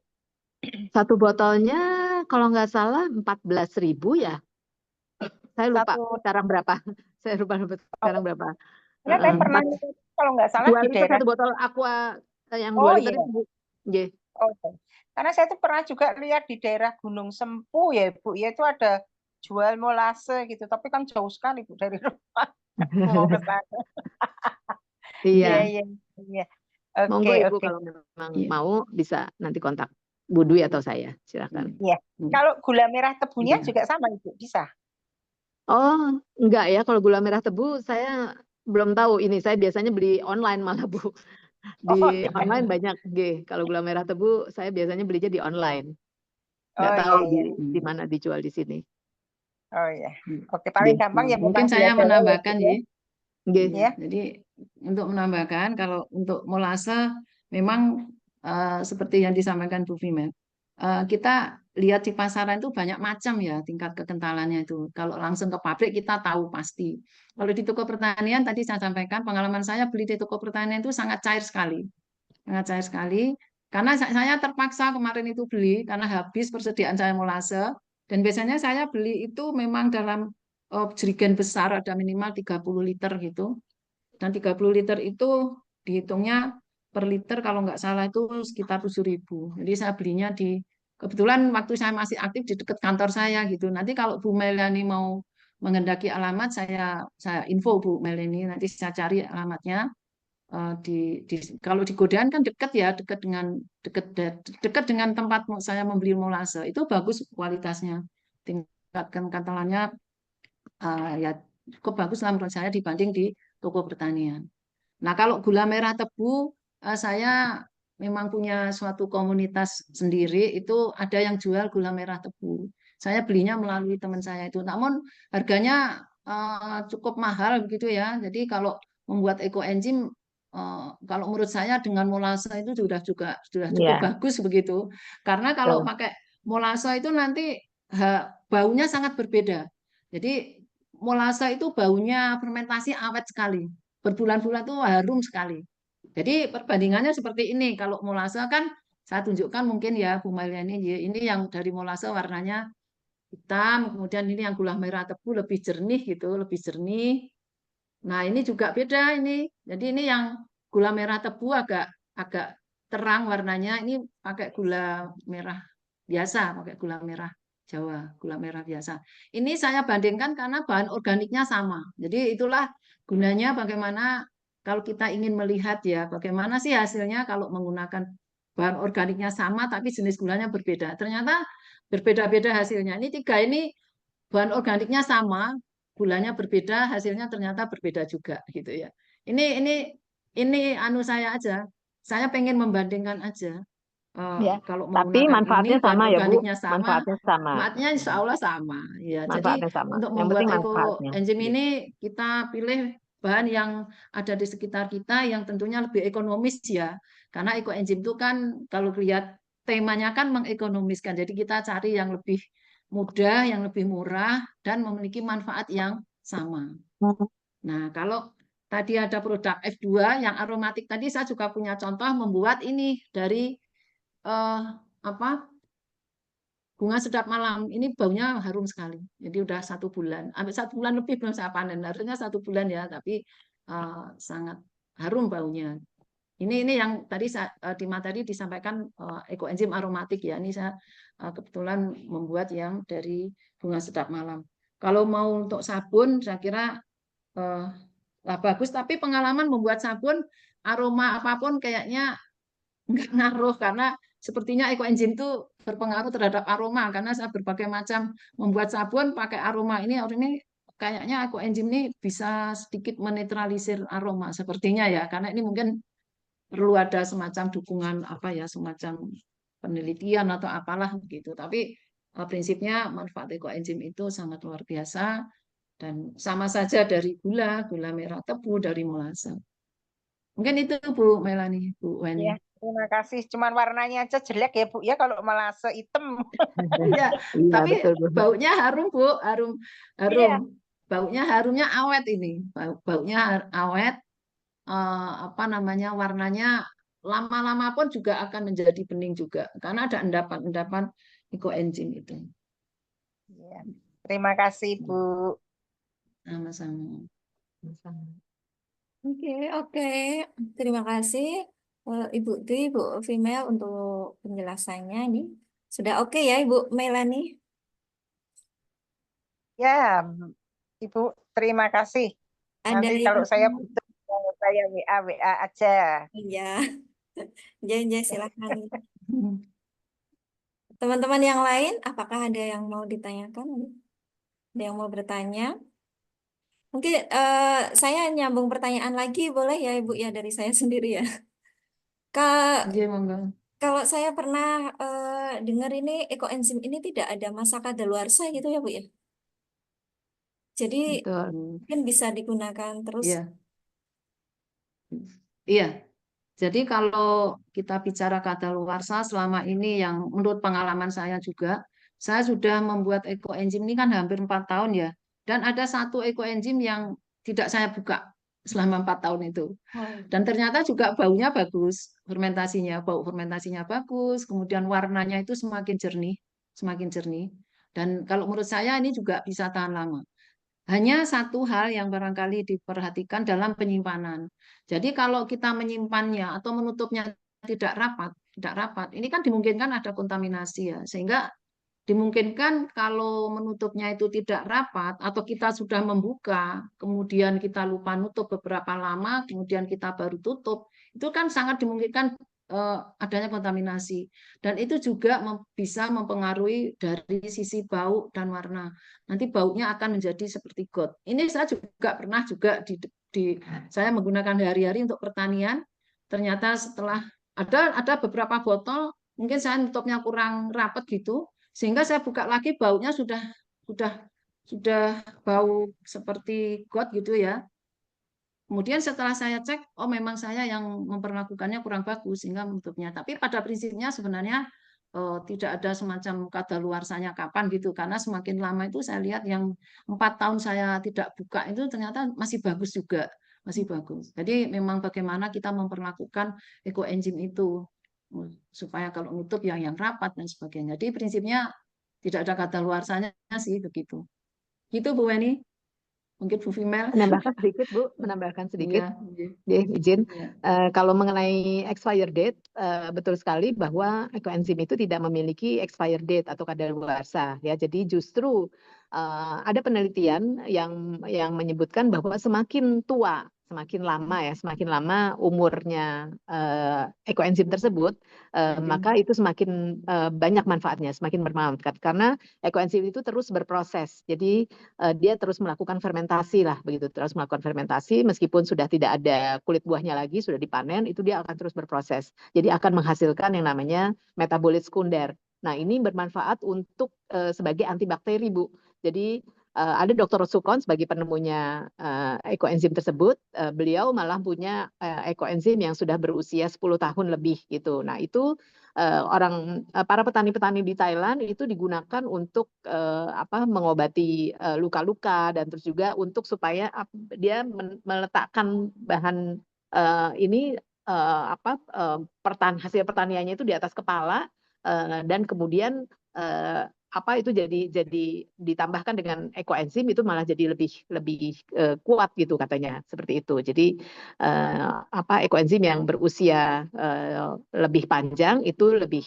Satu botolnya kalau nggak salah 14.000 ya. Saya lupa Satu, sekarang berapa. Saya lupa sekarang berapa. karena saya pernah Empat kalau nggak salah 2 di liter daerah. satu botol aqua yang 2 Oh liter iya. itu Bu. Nggih. Oke. Karena saya tuh pernah juga lihat di daerah Gunung Sempu ya, Bu. Ya itu ada jual molase gitu, tapi kan jauh sekali Bu dari rumah. Mau ke sana. Iya, Iya, iya, iya. Oke, monggo Ibu oke. kalau memang Iya. mau bisa nanti kontak Bu Dwi atau saya, silakan. Iya. Kalau gula merah tebunya Iya. juga sama Ibu, bisa. Oh, enggak ya, kalau gula merah tebu saya belum tahu ini. Saya biasanya beli online malah Bu. Di Oh iya. online banyak G. Kalau gula merah tebu saya biasanya belinya di online. Nggak Oh tahu iya, iya. di mana dijual di sini. Oh iya. Hmm. Oke, paling G. gampang ya Mungkin memang gula saya Jawa ya, Bu, menambahkan ya. ya. G. Ya. Jadi untuk menambahkan kalau untuk molase memang seperti yang disampaikan Bu Vimel, kita lihat di pasaran itu banyak macam ya tingkat kekentalannya itu. Kalau langsung ke pabrik kita tahu pasti. Kalau di toko pertanian tadi saya sampaikan pengalaman saya beli di toko pertanian itu sangat cair sekali. Karena saya terpaksa kemarin itu beli karena habis persediaan saya molase dan biasanya saya beli itu memang dalam jerigen besar ada minimal 30 liter gitu. Dan 30 liter itu dihitungnya per liter kalau nggak salah itu sekitar 7.000. Jadi saya belinya kebetulan waktu saya masih aktif di dekat kantor saya gitu. Nanti kalau Bu Melani mau mengendaki alamat, saya info Bu Melani, nanti saya cari alamatnya. Kalau di Godean kan dekat ya, dekat dengan tempat saya membeli molase. Itu bagus kualitasnya. Tingkat kentalannya ya cukup bagus lah menurut saya dibanding di toko pertanian. Nah, kalau gula merah tebu, saya memang punya suatu komunitas sendiri, itu ada yang jual gula merah tebu. Saya belinya melalui teman saya itu. Namun harganya cukup mahal begitu ya. Jadi kalau membuat ekoenzim, kalau menurut saya dengan molase itu sudah cukup Ya, bagus begitu. Karena kalau betul. pakai molase itu nanti baunya sangat berbeda. Jadi molase itu baunya fermentasi awet sekali berbulan-bulan tuh harum sekali. Jadi perbandingannya seperti ini. Kalau molase kan saya tunjukkan mungkin ya Bu Maliani, ini yang dari molase warnanya hitam, kemudian ini yang gula merah tebu lebih jernih gitu, lebih jernih. Nah ini juga beda ini. Jadi ini yang gula merah tebu agak agak terang warnanya. Ini pakai gula merah biasa, pakai gula merah Jawa, gula merah biasa. Ini saya bandingkan karena bahan organiknya sama. Jadi itulah gunanya bagaimana kalau kita ingin melihat ya bagaimana sih hasilnya kalau menggunakan bahan organiknya sama tapi jenis gulanya berbeda. Ternyata berbeda-beda hasilnya. Ini tiga ini bahan organiknya sama, gulanya berbeda, hasilnya ternyata berbeda juga gitu ya. Ini anu saya aja. Saya pengen membandingkan aja. Ya, Kalau tapi menggunakan manfaatnya ini bahan sama ya Bu, organiknya sama, manfaatnya sama. manfaatnya insya Allah sama. Ya, jadi Manfaatnya sama. untuk Yang membuat penting manfaatnya. ekoenzim ini kita pilih bahan yang ada di sekitar kita yang tentunya lebih ekonomis ya. Karena ekoenzim itu kan kalau lihat temanya kan mengekonomiskan. Jadi kita cari yang lebih mudah, yang lebih murah dan memiliki manfaat yang sama. Nah, kalau tadi ada produk F2 yang aromatik tadi saya juga punya contoh membuat ini dari apa bunga sedap malam ini baunya harum sekali. Jadi udah 1 bulan, sampai 1 bulan lebih belum saya panen. Harusnya 1 bulan ya, tapi sangat harum baunya. Ini yang tadi di materi disampaikan ekoenzim aromatik ya. Ini saya kebetulan membuat yang dari bunga sedap malam. Kalau mau untuk sabun, saya kira bagus. Tapi pengalaman membuat sabun aroma apapun kayaknya nggak ngaruh karena sepertinya ekoenzim itu berpengaruh terhadap aroma karena saya berbagai macam membuat sabun pakai aroma ini kayaknya ekoenzim ini bisa sedikit menetralisir aroma sepertinya ya karena ini mungkin perlu ada semacam dukungan apa ya semacam penelitian atau apalah gitu tapi prinsipnya manfaat ekoenzim itu sangat luar biasa dan sama saja dari gula merah tebu dari molase. Mungkin itu Bu Melanie, Bu Weni. Ya, terima kasih. Cuman warnanya aja jelek ya Bu ya kalau melase hitam. Iya, Iya, tapi betul Bu. baunya harum Bu, harum. Iya. Harumnya awet ini. Baunya awet apa namanya? Warnanya lama-lama pun juga akan menjadi bening juga karena ada endapan-endapan ekoenzim itu. Iya. Terima kasih Bu. Sama-sama. Oke. Terima kasih Ibu Dwi, Ibu Female untuk penjelasannya ini. Sudah oke ya Ibu Melanie? Ya, Ibu, terima kasih. Ada Nanti yang kalau saya butuh, saya WA aja. iya. Jangan silakan. Teman-teman yang lain, apakah ada yang mau ditanyakan? Ada yang mau bertanya? Mungkin saya nyambung pertanyaan lagi, boleh ya Ibu ya dari saya sendiri ya. Iya, monggo. Kalau saya pernah dengar ini ekoenzim ini tidak ada masa kadaluarsa gitu ya Bu ya. Jadi Betul. mungkin bisa digunakan terus. Iya. Iya. Jadi kalau kita bicara kadaluarsa selama ini yang menurut pengalaman saya juga, saya sudah membuat ekoenzim ini kan hampir 4 tahun ya. Dan ada satu ekoenzim yang tidak saya buka selama 4 tahun itu. Dan ternyata juga baunya bagus, bau fermentasinya bagus, kemudian warnanya itu semakin jernih. Dan kalau menurut saya ini juga bisa tahan lama. Hanya satu hal yang barangkali diperhatikan dalam penyimpanan. Jadi kalau kita menyimpannya atau menutupnya tidak rapat, ini kan dimungkinkan ada kontaminasi ya, sehingga dimungkinkan kalau menutupnya itu tidak rapat atau kita sudah membuka, kemudian kita lupa nutup beberapa lama, kemudian kita baru tutup, itu kan sangat dimungkinkan adanya kontaminasi. Dan itu juga bisa mempengaruhi dari sisi bau dan warna. Nanti baunya akan menjadi seperti got. Ini saya juga pernah saya menggunakan hari-hari untuk pertanian. Ternyata setelah ada beberapa botol, mungkin saya nutupnya kurang rapat gitu, sehingga saya buka lagi baunya sudah bau seperti got gitu ya. Kemudian setelah saya cek, oh memang saya yang memperlakukannya kurang bagus sehingga menutupnya. Tapi pada prinsipnya sebenarnya tidak ada semacam kadaluarsanya kapan gitu. Karena semakin lama itu saya lihat yang 4 tahun saya tidak buka itu ternyata masih bagus juga, masih bagus. Jadi memang bagaimana kita memperlakukan ekoenzim itu supaya kalau nutup yang rapat dan sebagainya. Jadi prinsipnya tidak ada kadaluarsanya sih begitu. Gitu Bu Weni. Mungkin Bu Female. Menambahkan sedikit Bu, menambahkan sedikit. Iya. Izin. Iya. Kalau mengenai expired date, betul sekali bahwa ekoenzim itu tidak memiliki expired date atau kadaluarsa ya. Jadi justru ada penelitian yang menyebutkan bahwa semakin tua semakin lama ya, semakin lama umurnya ekoenzim tersebut, maka itu semakin banyak manfaatnya, semakin bermanfaat karena ekoenzim itu terus berproses. Jadi dia terus melakukan fermentasi lah, begitu, terus melakukan fermentasi meskipun sudah tidak ada kulit buahnya lagi, sudah dipanen, itu dia akan terus berproses. Jadi akan menghasilkan yang namanya metabolit sekunder. Nah, ini bermanfaat untuk sebagai antibakteri, Bu. Jadi ada Dr. Sukon sebagai penemunya ekoenzim tersebut. Beliau malah punya ekoenzim yang sudah berusia 10 tahun lebih gitu. Nah, itu para petani-petani di Thailand itu digunakan untuk mengobati luka-luka dan terus juga untuk supaya dia meletakkan bahan ini hasil pertaniannya itu di atas kepala, dan kemudian itu jadi ditambahkan dengan ekoenzim itu malah jadi lebih kuat gitu katanya, seperti itu. Jadi ekoenzim yang berusia lebih panjang itu lebih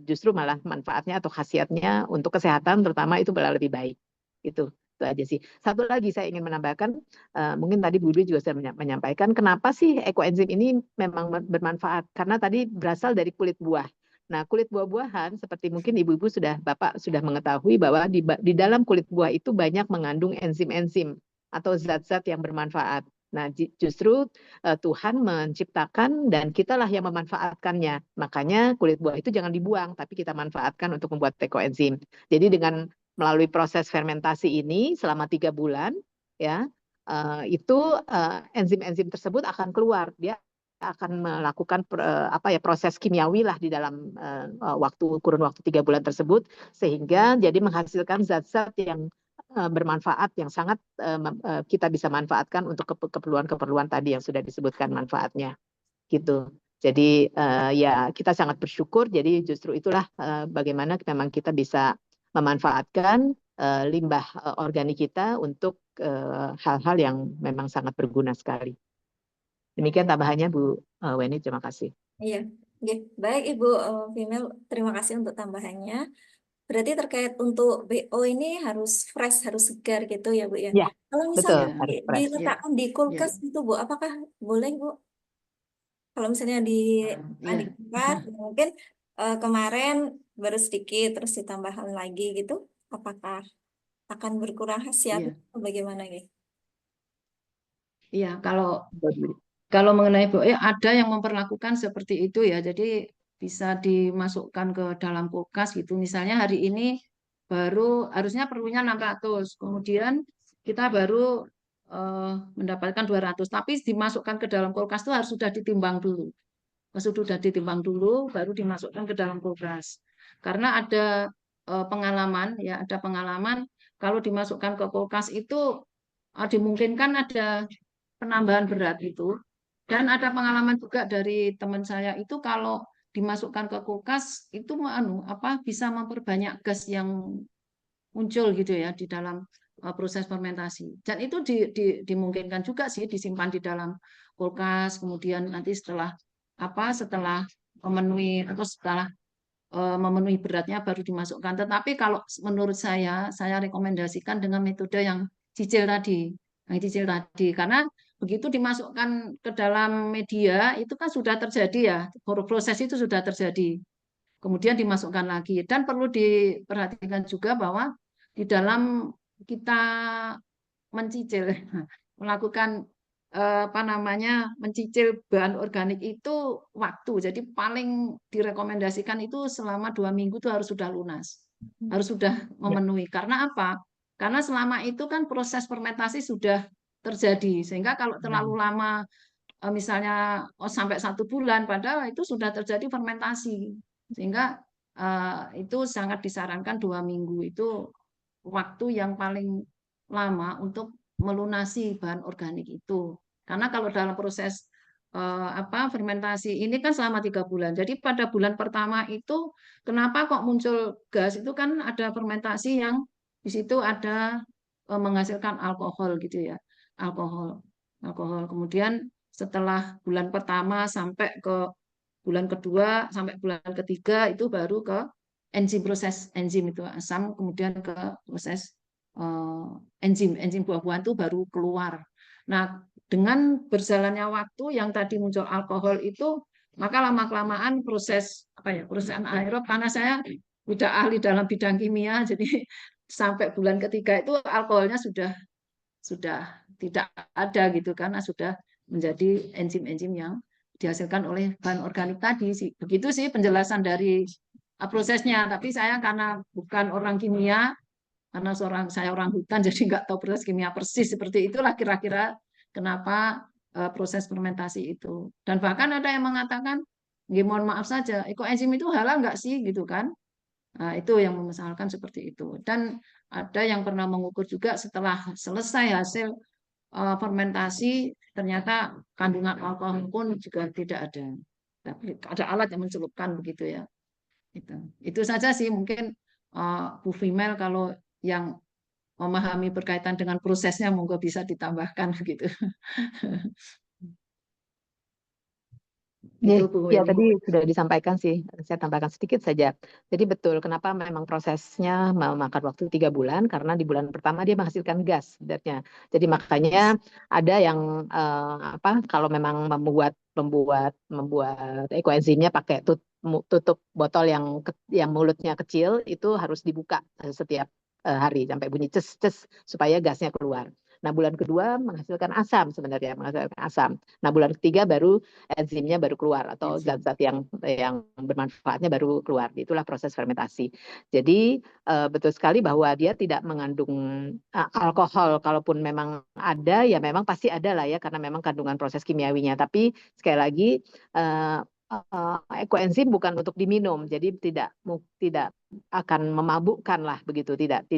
justru malah manfaatnya atau khasiatnya untuk kesehatan terutama itu malah lebih baik. Itu aja sih. Satu lagi saya ingin menambahkan, mungkin tadi Bu Dwi juga sudah menyampaikan kenapa sih ekoenzim ini memang bermanfaat, karena tadi berasal dari kulit buah. Nah, kulit buah-buahan seperti mungkin Bapak sudah mengetahui bahwa di dalam kulit buah itu banyak mengandung enzim-enzim atau zat-zat yang bermanfaat. Nah, justru Tuhan menciptakan dan kitalah yang memanfaatkannya. Makanya kulit buah itu jangan dibuang, tapi kita manfaatkan untuk membuat ekoenzim. Jadi dengan melalui proses fermentasi ini selama 3 bulan, ya, itu enzim-enzim tersebut akan keluar. Dia akan melakukan proses kimiawi lah di dalam kurun waktu 3 bulan tersebut, sehingga jadi menghasilkan zat-zat yang bermanfaat yang sangat kita bisa manfaatkan untuk keperluan-keperluan tadi yang sudah disebutkan manfaatnya gitu. Jadi ya kita sangat bersyukur. Jadi justru itulah bagaimana memang kita bisa memanfaatkan limbah organik kita untuk hal-hal yang memang sangat berguna sekali. Demikian tambahannya Bu Weni, terima kasih. Iya, baik Ibu Female, terima kasih untuk tambahannya. Berarti terkait untuk BO ini harus fresh, harus segar gitu ya Bu ya. Ya, Kalau betul, misalnya harus fresh. diletakkan di kulkas itu Bu, apakah boleh Bu? Kalau misalnya dibakar, mungkin kemarin baru sedikit, terus ditambahan lagi gitu, apakah akan berkurang khasiatnya atau bagaimana gitu? Iya, kalau mengenai ada yang memperlakukan seperti itu ya. Jadi bisa dimasukkan ke dalam kulkas gitu. Misalnya hari ini harusnya perlunya 600, kemudian kita baru mendapatkan 200, tapi dimasukkan ke dalam kulkas itu harus sudah ditimbang dulu. Sudah ditimbang dulu, baru dimasukkan ke dalam kulkas. Karena ada pengalaman kalau dimasukkan ke kulkas itu dimungkinkan ada penambahan berat itu. Dan ada pengalaman juga dari teman saya itu kalau dimasukkan ke kulkas itu bisa memperbanyak gas yang muncul gitu ya di dalam proses fermentasi. Dan itu dimungkinkan juga sih disimpan di dalam kulkas, kemudian nanti setelah memenuhi beratnya baru dimasukkan. Tetapi kalau menurut saya rekomendasikan dengan metode yang cicil tadi. Karena begitu dimasukkan ke dalam media, itu kan sudah terjadi ya, proses itu sudah terjadi. Kemudian dimasukkan lagi. Dan perlu diperhatikan juga bahwa di dalam kita mencicil, melakukan mencicil bahan organik itu waktu. Jadi paling direkomendasikan itu selama 2 minggu itu harus sudah lunas, harus sudah memenuhi. Karena apa? Karena selama itu kan proses fermentasi sudah terjadi, sehingga kalau terlalu lama misalnya sampai 1 bulan, padahal itu sudah terjadi fermentasi, sehingga itu sangat disarankan 2 minggu itu waktu yang paling lama untuk melunasi bahan organik itu. Karena kalau dalam proses fermentasi ini kan selama 3 bulan. Jadi pada bulan pertama itu kenapa kok muncul gas itu kan ada fermentasi yang di situ ada menghasilkan alkohol gitu ya. Alkohol. Kemudian setelah bulan pertama sampai ke bulan kedua sampai bulan ketiga itu baru ke proses enzim itu asam, kemudian ke proses enzim buah-buahan itu baru keluar. Nah, dengan berjalannya waktu yang tadi muncul alkohol itu, maka lama-kelamaan proses proses anaerob, karena saya tidak ahli dalam bidang kimia, jadi sampai bulan ketiga itu alkoholnya sudah tidak ada gitu, karena sudah menjadi enzim-enzim yang dihasilkan oleh bahan organik tadi sih. Begitu sih penjelasan dari prosesnya. Tapi saya karena bukan orang kimia, karena saya orang hutan, jadi nggak tahu proses kimia persis seperti itulah kira-kira kenapa proses fermentasi itu. Dan bahkan ada yang mengatakan, "Nggih, mohon maaf saja, ekoenzim itu halal nggak sih?" gitu kan. Nah, itu yang memesalkan seperti itu. Dan ada yang pernah mengukur juga setelah selesai hasil fermentasi, ternyata kandungan alkohol pun juga tidak ada. Tapi ada alat yang mencelupkan begitu ya. Itu saja sih mungkin Bu Female, kalau yang memahami berkaitan dengan prosesnya monggo bisa ditambahkan gitu. Itu Bu Ya, Weni. tadi sudah disampaikan sih. Saya tambahkan sedikit saja. Jadi betul, kenapa memang prosesnya memakan waktu 3 bulan? Karena di bulan pertama dia menghasilkan gas sebenarnya. Jadi makanya ada yang kalau memang membuat ekoenzimnya pakai tutup botol yang mulutnya kecil, itu harus dibuka setiap hari sampai bunyi ces ces supaya gasnya keluar. Nah, bulan kedua menghasilkan asam sebenarnya, menghasilkan asam. Nah, bulan ketiga baru enzimnya baru keluar atau zat-zat yang bermanfaatnya baru keluar. Itulah proses fermentasi. Jadi betul sekali bahwa dia tidak mengandung alkohol. Kalaupun memang ada, ya memang pasti ada lah ya, karena memang kandungan proses kimiawinya. Tapi sekali lagi ekoenzim bukan untuk diminum, jadi tidak akan memabukkan lah begitu, tidak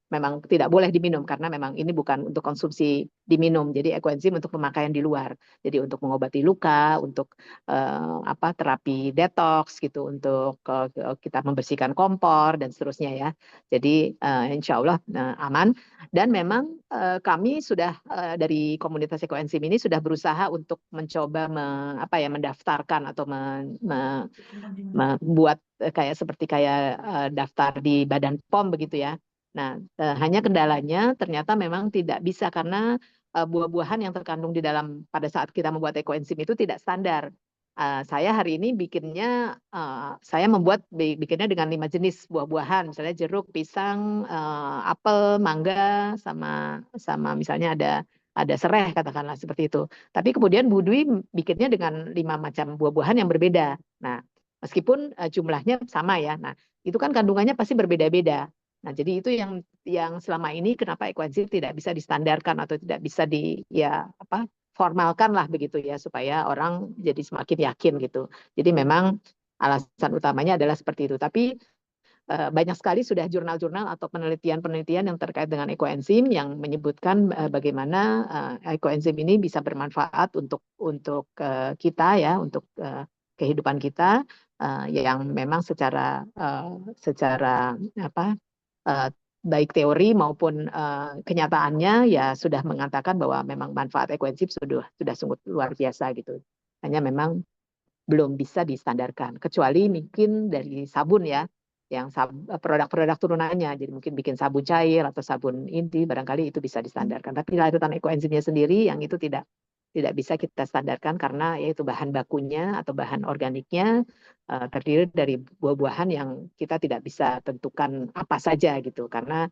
memang tidak boleh diminum karena memang ini bukan untuk konsumsi diminum. Jadi ekoenzim untuk pemakaian di luar, jadi untuk mengobati luka, untuk terapi detox gitu, untuk kita membersihkan kompor dan seterusnya ya. Jadi insya Allah aman. Dan memang kami sudah dari komunitas ekoenzim ini sudah berusaha untuk mencoba mendaftarkan atau membuat seperti daftar di Badan POM begitu ya. Nah, hanya kendalanya ternyata memang tidak bisa karena buah-buahan yang terkandung di dalam pada saat kita membuat ekoenzim itu tidak standar. Saya hari ini bikinnya, saya bikinnya dengan 5 jenis buah-buahan, misalnya jeruk, pisang, apel, mangga, sama misalnya ada serai katakanlah seperti itu. Tapi kemudian Bu Dwi bikinnya dengan 5 macam buah-buahan yang berbeda. Nah, meskipun jumlahnya sama ya. Nah, itu kan kandungannya pasti berbeda-beda. Nah, jadi itu yang selama ini kenapa ekoenzim tidak bisa distandarkan atau tidak bisa formalkan lah begitu ya, supaya orang jadi semakin yakin gitu. Jadi memang alasan utamanya adalah seperti itu. Tapi banyak sekali sudah jurnal-jurnal atau penelitian-penelitian yang terkait dengan ekoenzim yang menyebutkan bagaimana ekoenzim ini bisa bermanfaat untuk kita ya, untuk kehidupan kita yang memang secara baik teori maupun kenyataannya ya sudah mengatakan bahwa memang manfaat ekoenzim sudah sungguh luar biasa gitu. Hanya memang belum bisa distandarkan, kecuali mungkin dari sabun ya, yang produk-produk turunannya, jadi mungkin bikin sabun cair atau sabun inti, barangkali itu bisa distandarkan. Tapi larutan ekoenzimnya sendiri yang itu tidak bisa kita standarkan karena yaitu bahan bakunya atau bahan organiknya terdiri dari buah-buahan yang kita tidak bisa tentukan apa saja gitu, karena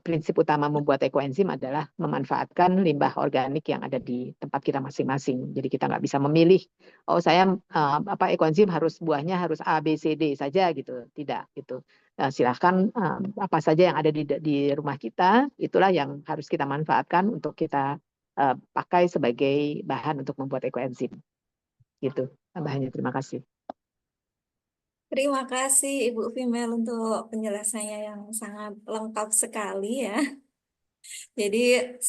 prinsip utama membuat ekoenzim adalah memanfaatkan limbah organik yang ada di tempat kita masing-masing. Jadi kita nggak bisa memilih, oh saya ekoenzim buahnya harus A, B, C, D saja gitu. Tidak gitu. Silahkan apa saja yang ada di rumah kita, itulah yang harus kita manfaatkan untuk kita pakai sebagai bahan untuk membuat ekoenzim. Gitu tambahannya. Terima kasih. Terima kasih Ibu Female untuk penjelasannya yang sangat lengkap sekali ya. Jadi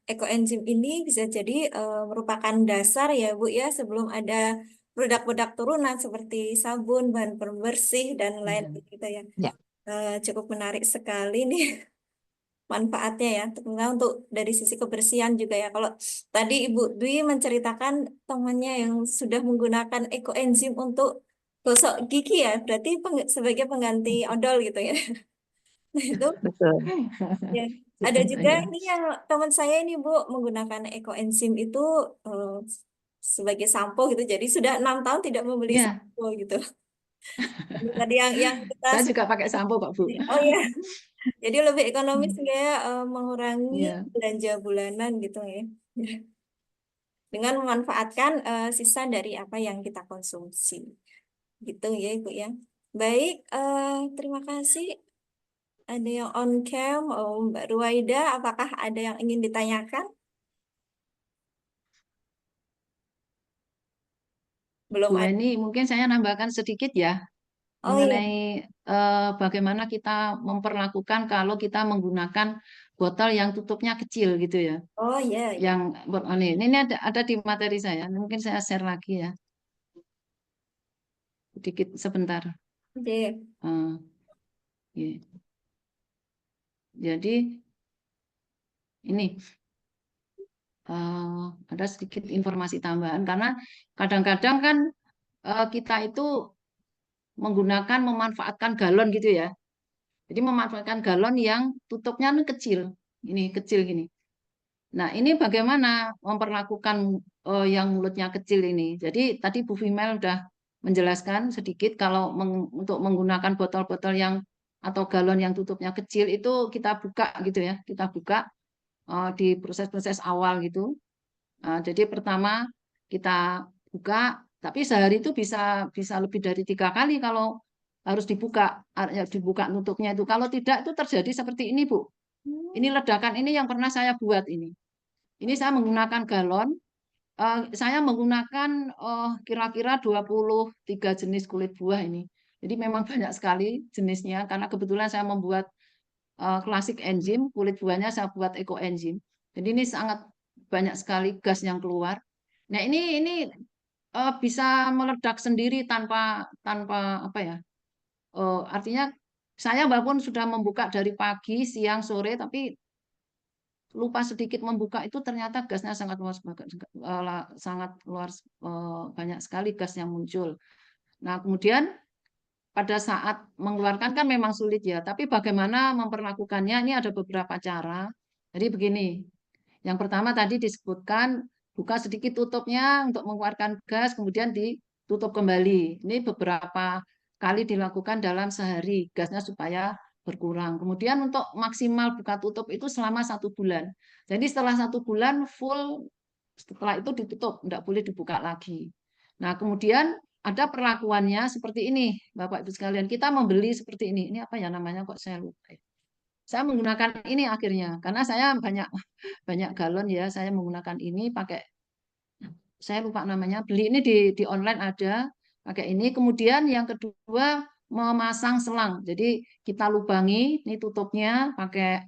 ekoenzim ini bisa jadi merupakan dasar ya Bu ya, sebelum ada produk-produk turunan seperti sabun, bahan pembersih dan lain gitu ya. Ya. Cukup menarik sekali nih manfaatnya ya, terutama untuk dari sisi kebersihan juga ya. Kalau tadi Ibu Dwi menceritakan temannya yang sudah menggunakan ekoenzim untuk gosok gigi ya, berarti sebagai pengganti odol gitu ya. Itu Betul. ya. Ada juga Iya. ini yang teman saya ini Bu menggunakan ekoenzim itu eh, sebagai sampo gitu. Jadi sudah 6 tahun tidak membeli Iya, sampo gitu. Jadi tadi yang kita saya juga pakai sampo kok, Bu. oh ya, jadi lebih ekonomis ya mengurangi Iya. belanja bulanan gitu ya. Dengan memanfaatkan sisa dari apa yang kita konsumsi. Gitu ya Ibu ya. Baik, terima kasih. Ada yang on cam, oh, Mbak Ruwaida, apakah ada yang ingin ditanyakan? Belum Bu ada. Eni, mungkin saya nambahkan sedikit ya Oh iya, mengenai bagaimana kita memperlakukan kalau kita menggunakan botol yang tutupnya kecil gitu ya. oh iya, iya. Yang ini ada di materi saya. Mungkin saya share lagi ya, sedikit sebentar. Oke. Eh, ya. Jadi ini ada sedikit informasi tambahan karena kadang-kadang kan kita itu menggunakan memanfaatkan galon gitu ya. Jadi memanfaatkan galon yang tutupnya ini kecil, ini kecil gini. Nah, ini bagaimana memperlakukan yang mulutnya kecil ini. Jadi tadi Bu Vimel udah menjelaskan sedikit kalau untuk menggunakan botol-botol yang atau galon yang tutupnya kecil itu kita buka gitu ya, kita buka di proses-proses awal gitu. Jadi pertama kita buka, tapi sehari itu bisa bisa lebih dari 3 kali kalau harus dibuka, ya, dibuka nutupnya itu. Kalau tidak itu terjadi seperti ini, Bu. Ini Hmm. ledakan ini yang pernah saya buat ini. Ini saya menggunakan galon. Saya menggunakan kira-kira 23 jenis kulit buah ini. Jadi memang banyak sekali jenisnya karena kebetulan saya membuat klasik enzim, kulit buahnya saya buat eco enzim. Jadi ini sangat banyak sekali gas yang keluar. Nah, ini bisa meledak sendiri tanpa tanpa apa ya? Artinya saya walaupun sudah membuka dari pagi, siang, sore, tapi lupa sedikit membuka itu ternyata gasnya sangat luas sangat luar banyak sekali gas yang muncul. Nah, kemudian pada saat mengeluarkan kan memang sulit ya, tapi bagaimana memperlakukannya ini ada beberapa cara. Jadi begini, yang pertama tadi disebutkan buka sedikit tutupnya untuk mengeluarkan gas, kemudian ditutup kembali. Ini beberapa kali dilakukan dalam sehari, gasnya supaya berkurang. Kemudian untuk maksimal buka tutup itu selama 1 bulan. Jadi setelah 1 bulan full, setelah itu ditutup, tidak boleh dibuka lagi. Nah, kemudian ada perlakuannya seperti ini, Bapak Ibu sekalian. Kita membeli seperti ini. Ini apa ya namanya kok saya lupa. Saya menggunakan ini akhirnya karena saya banyak banyak galon ya. Saya menggunakan ini pakai saya lupa namanya. Beli ini di online ada pakai ini. Kemudian yang kedua memasang selang. Jadi kita lubangi ini tutupnya pakai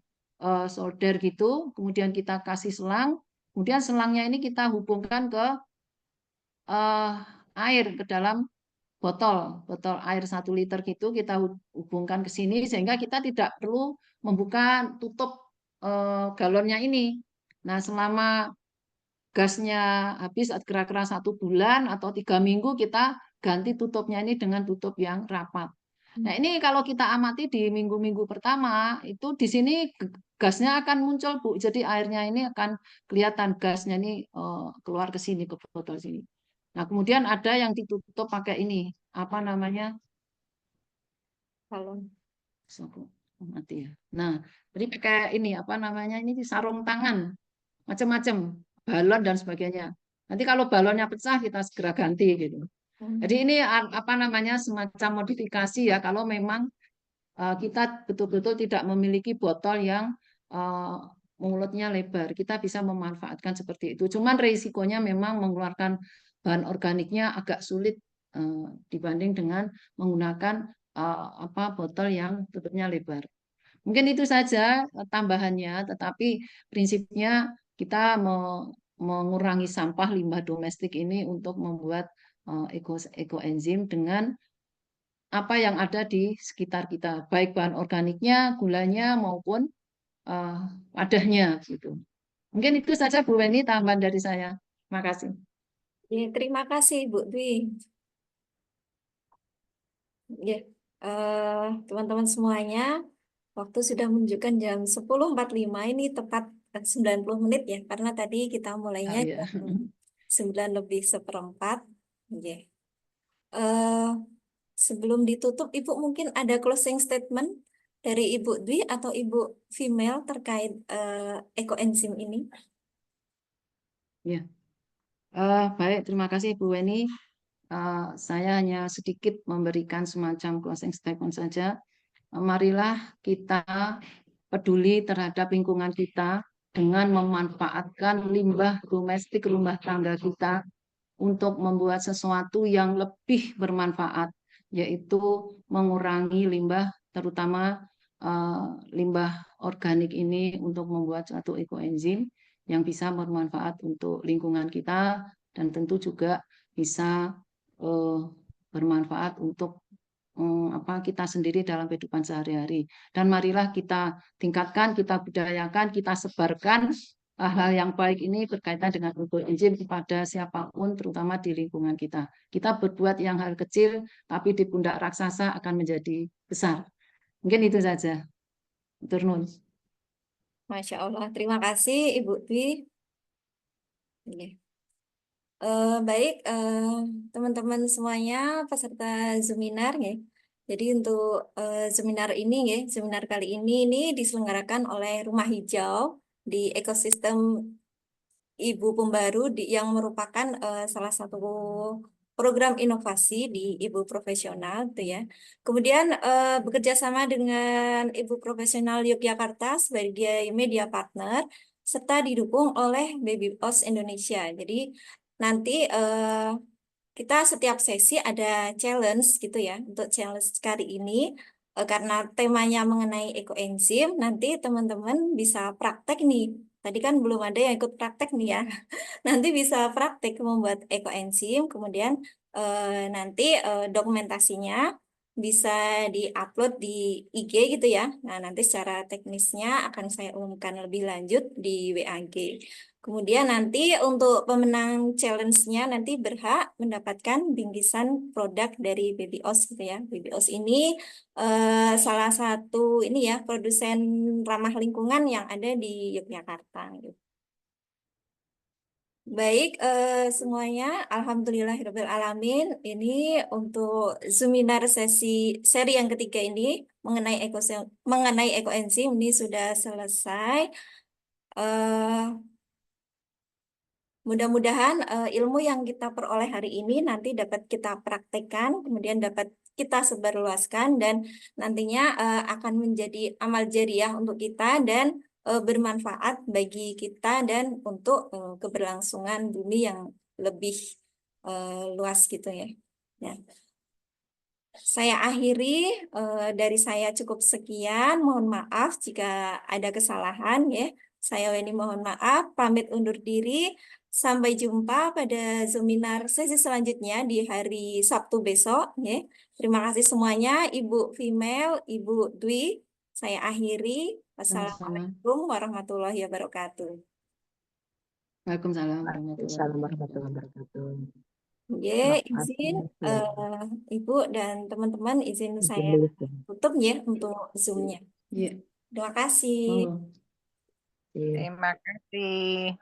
solder gitu. Kemudian kita kasih selang. Kemudian selangnya ini kita hubungkan ke eh, air ke dalam botol, botol air 1 liter gitu kita hubungkan ke sini sehingga kita tidak perlu membuka tutup galonnya ini. Nah, selama gasnya habis kira-kira 1 bulan atau 3 minggu kita ganti tutupnya ini dengan tutup yang rapat. Nah, ini kalau kita amati di minggu-minggu pertama itu di sini gasnya akan muncul, Bu. Jadi airnya ini akan kelihatan gasnya ini keluar ke sini ke botol sini. Nah, kemudian ada yang ditutup pakai ini, apa namanya? Kalau Mati ya. Nah, jadi pakai ini apa namanya? Ini sarung tangan, macam-macam, balon dan sebagainya. Nanti kalau balonnya pecah kita segera ganti gitu. Jadi ini apa namanya semacam modifikasi ya kalau memang kita betul-betul tidak memiliki botol yang uh, mulutnya lebar. Kita bisa memanfaatkan seperti itu. Cuman risikonya memang mengeluarkan bahan organiknya agak sulit dibanding dengan menggunakan apa botol yang tutupnya lebar. Mungkin itu saja tambahannya, tetapi prinsipnya kita mengurangi sampah limbah domestik ini untuk membuat ekoenzim dengan apa yang ada di sekitar kita, baik bahan organiknya, gulanya maupun uh, wadahnya gitu. Mungkin itu saja Bu Weni tambahan dari saya. Terima kasih. ya, terima kasih Bu Dwi. Ya, teman-teman semuanya. Waktu sudah menunjukkan jam 10.45, ini tepat 90 menit ya, karena tadi kita mulainya Oh ya. jam 9:04. Oke. Eh, Sebelum ditutup, Ibu mungkin ada closing statement dari Ibu Dwi atau Ibu Female terkait ekoenzim ini. Ya. Baik, terima kasih Bu Weni. Saya hanya sedikit memberikan semacam closing statement saja. Marilah kita peduli terhadap lingkungan kita dengan memanfaatkan limbah domestik rumah tangga kita untuk membuat sesuatu yang lebih bermanfaat, yaitu mengurangi limbah, terutama limbah organik ini untuk membuat suatu ekoenzim yang bisa bermanfaat untuk lingkungan kita dan tentu juga bisa bermanfaat untuk kita sendiri dalam kehidupan sehari-hari. Dan marilah kita tingkatkan, kita budayakan, kita sebarkan hal-hal yang baik ini berkaitan dengan ekoenzim kepada siapapun, terutama di lingkungan kita. Kita berbuat yang hal kecil, tapi di pundak raksasa akan menjadi besar. Mungkin itu saja. Turun. Masya Allah, terima kasih Ibu Dwi. Oke. Baik, teman-teman semuanya peserta Zoominar ya. Jadi untuk seminar ini ya, seminar kali ini diselenggarakan oleh Rumah Hijau di ekosistem Ibu Pembaru yang merupakan salah satu program inovasi di Ibu Profesional tuh ya. Kemudian bekerja sama dengan Ibu Profesional Yogyakarta sebagai media partner serta didukung oleh Baby Oz Indonesia. Jadi nanti kita setiap sesi ada challenge gitu ya. Untuk challenge kali ini karena temanya mengenai ekoenzim, nanti teman-teman bisa praktek nih. Tadi kan belum ada yang ikut praktek nih ya. Nanti bisa praktek membuat ekoenzim, kemudian nanti dokumentasinya bisa diupload di IG gitu ya. Nah, nanti secara teknisnya akan saya umumkan lebih lanjut di WAG. Kemudian nanti untuk pemenang challenge-nya nanti berhak mendapatkan bingkisan produk dari Baby Oz gitu ya. Baby Oz ini salah satu ini ya produsen ramah lingkungan yang ada di Yogyakarta gitu. Baik, semuanya, Alhamdulillahirabbil alamin. Ini untuk seminar seri yang ketiga ini mengenai ekoenzim ini sudah selesai. Eh, Mudah-mudahan ilmu yang kita peroleh hari ini nanti dapat kita praktekkan, kemudian dapat kita sebarluaskan dan nantinya akan menjadi amal jariah untuk kita dan bermanfaat bagi kita dan untuk keberlangsungan bumi yang lebih luas gitu ya. Nah, saya akhiri dari saya cukup sekian. Mohon maaf jika ada kesalahan ya. Saya Weni mohon maaf, pamit undur diri. Sampai jumpa pada seminar sesi selanjutnya di hari Sabtu besok ya. Terima kasih semuanya, Ibu Female, Ibu Dwi. Saya akhiri. Sama-sama. Wassalamualaikum warahmatullahi wabarakatuh. Waalaikumsalam warahmatullahi Assalamualaikum wabarakatuh. warahmatullahi wabarakatuh. Ya, Maaf, izin ya. Ibu dan teman-teman izin Izin saya dulu, ya. tutup ya untuk Zoom-nya. Iya, Terima kasih. monggo. Iya. Terima kasih.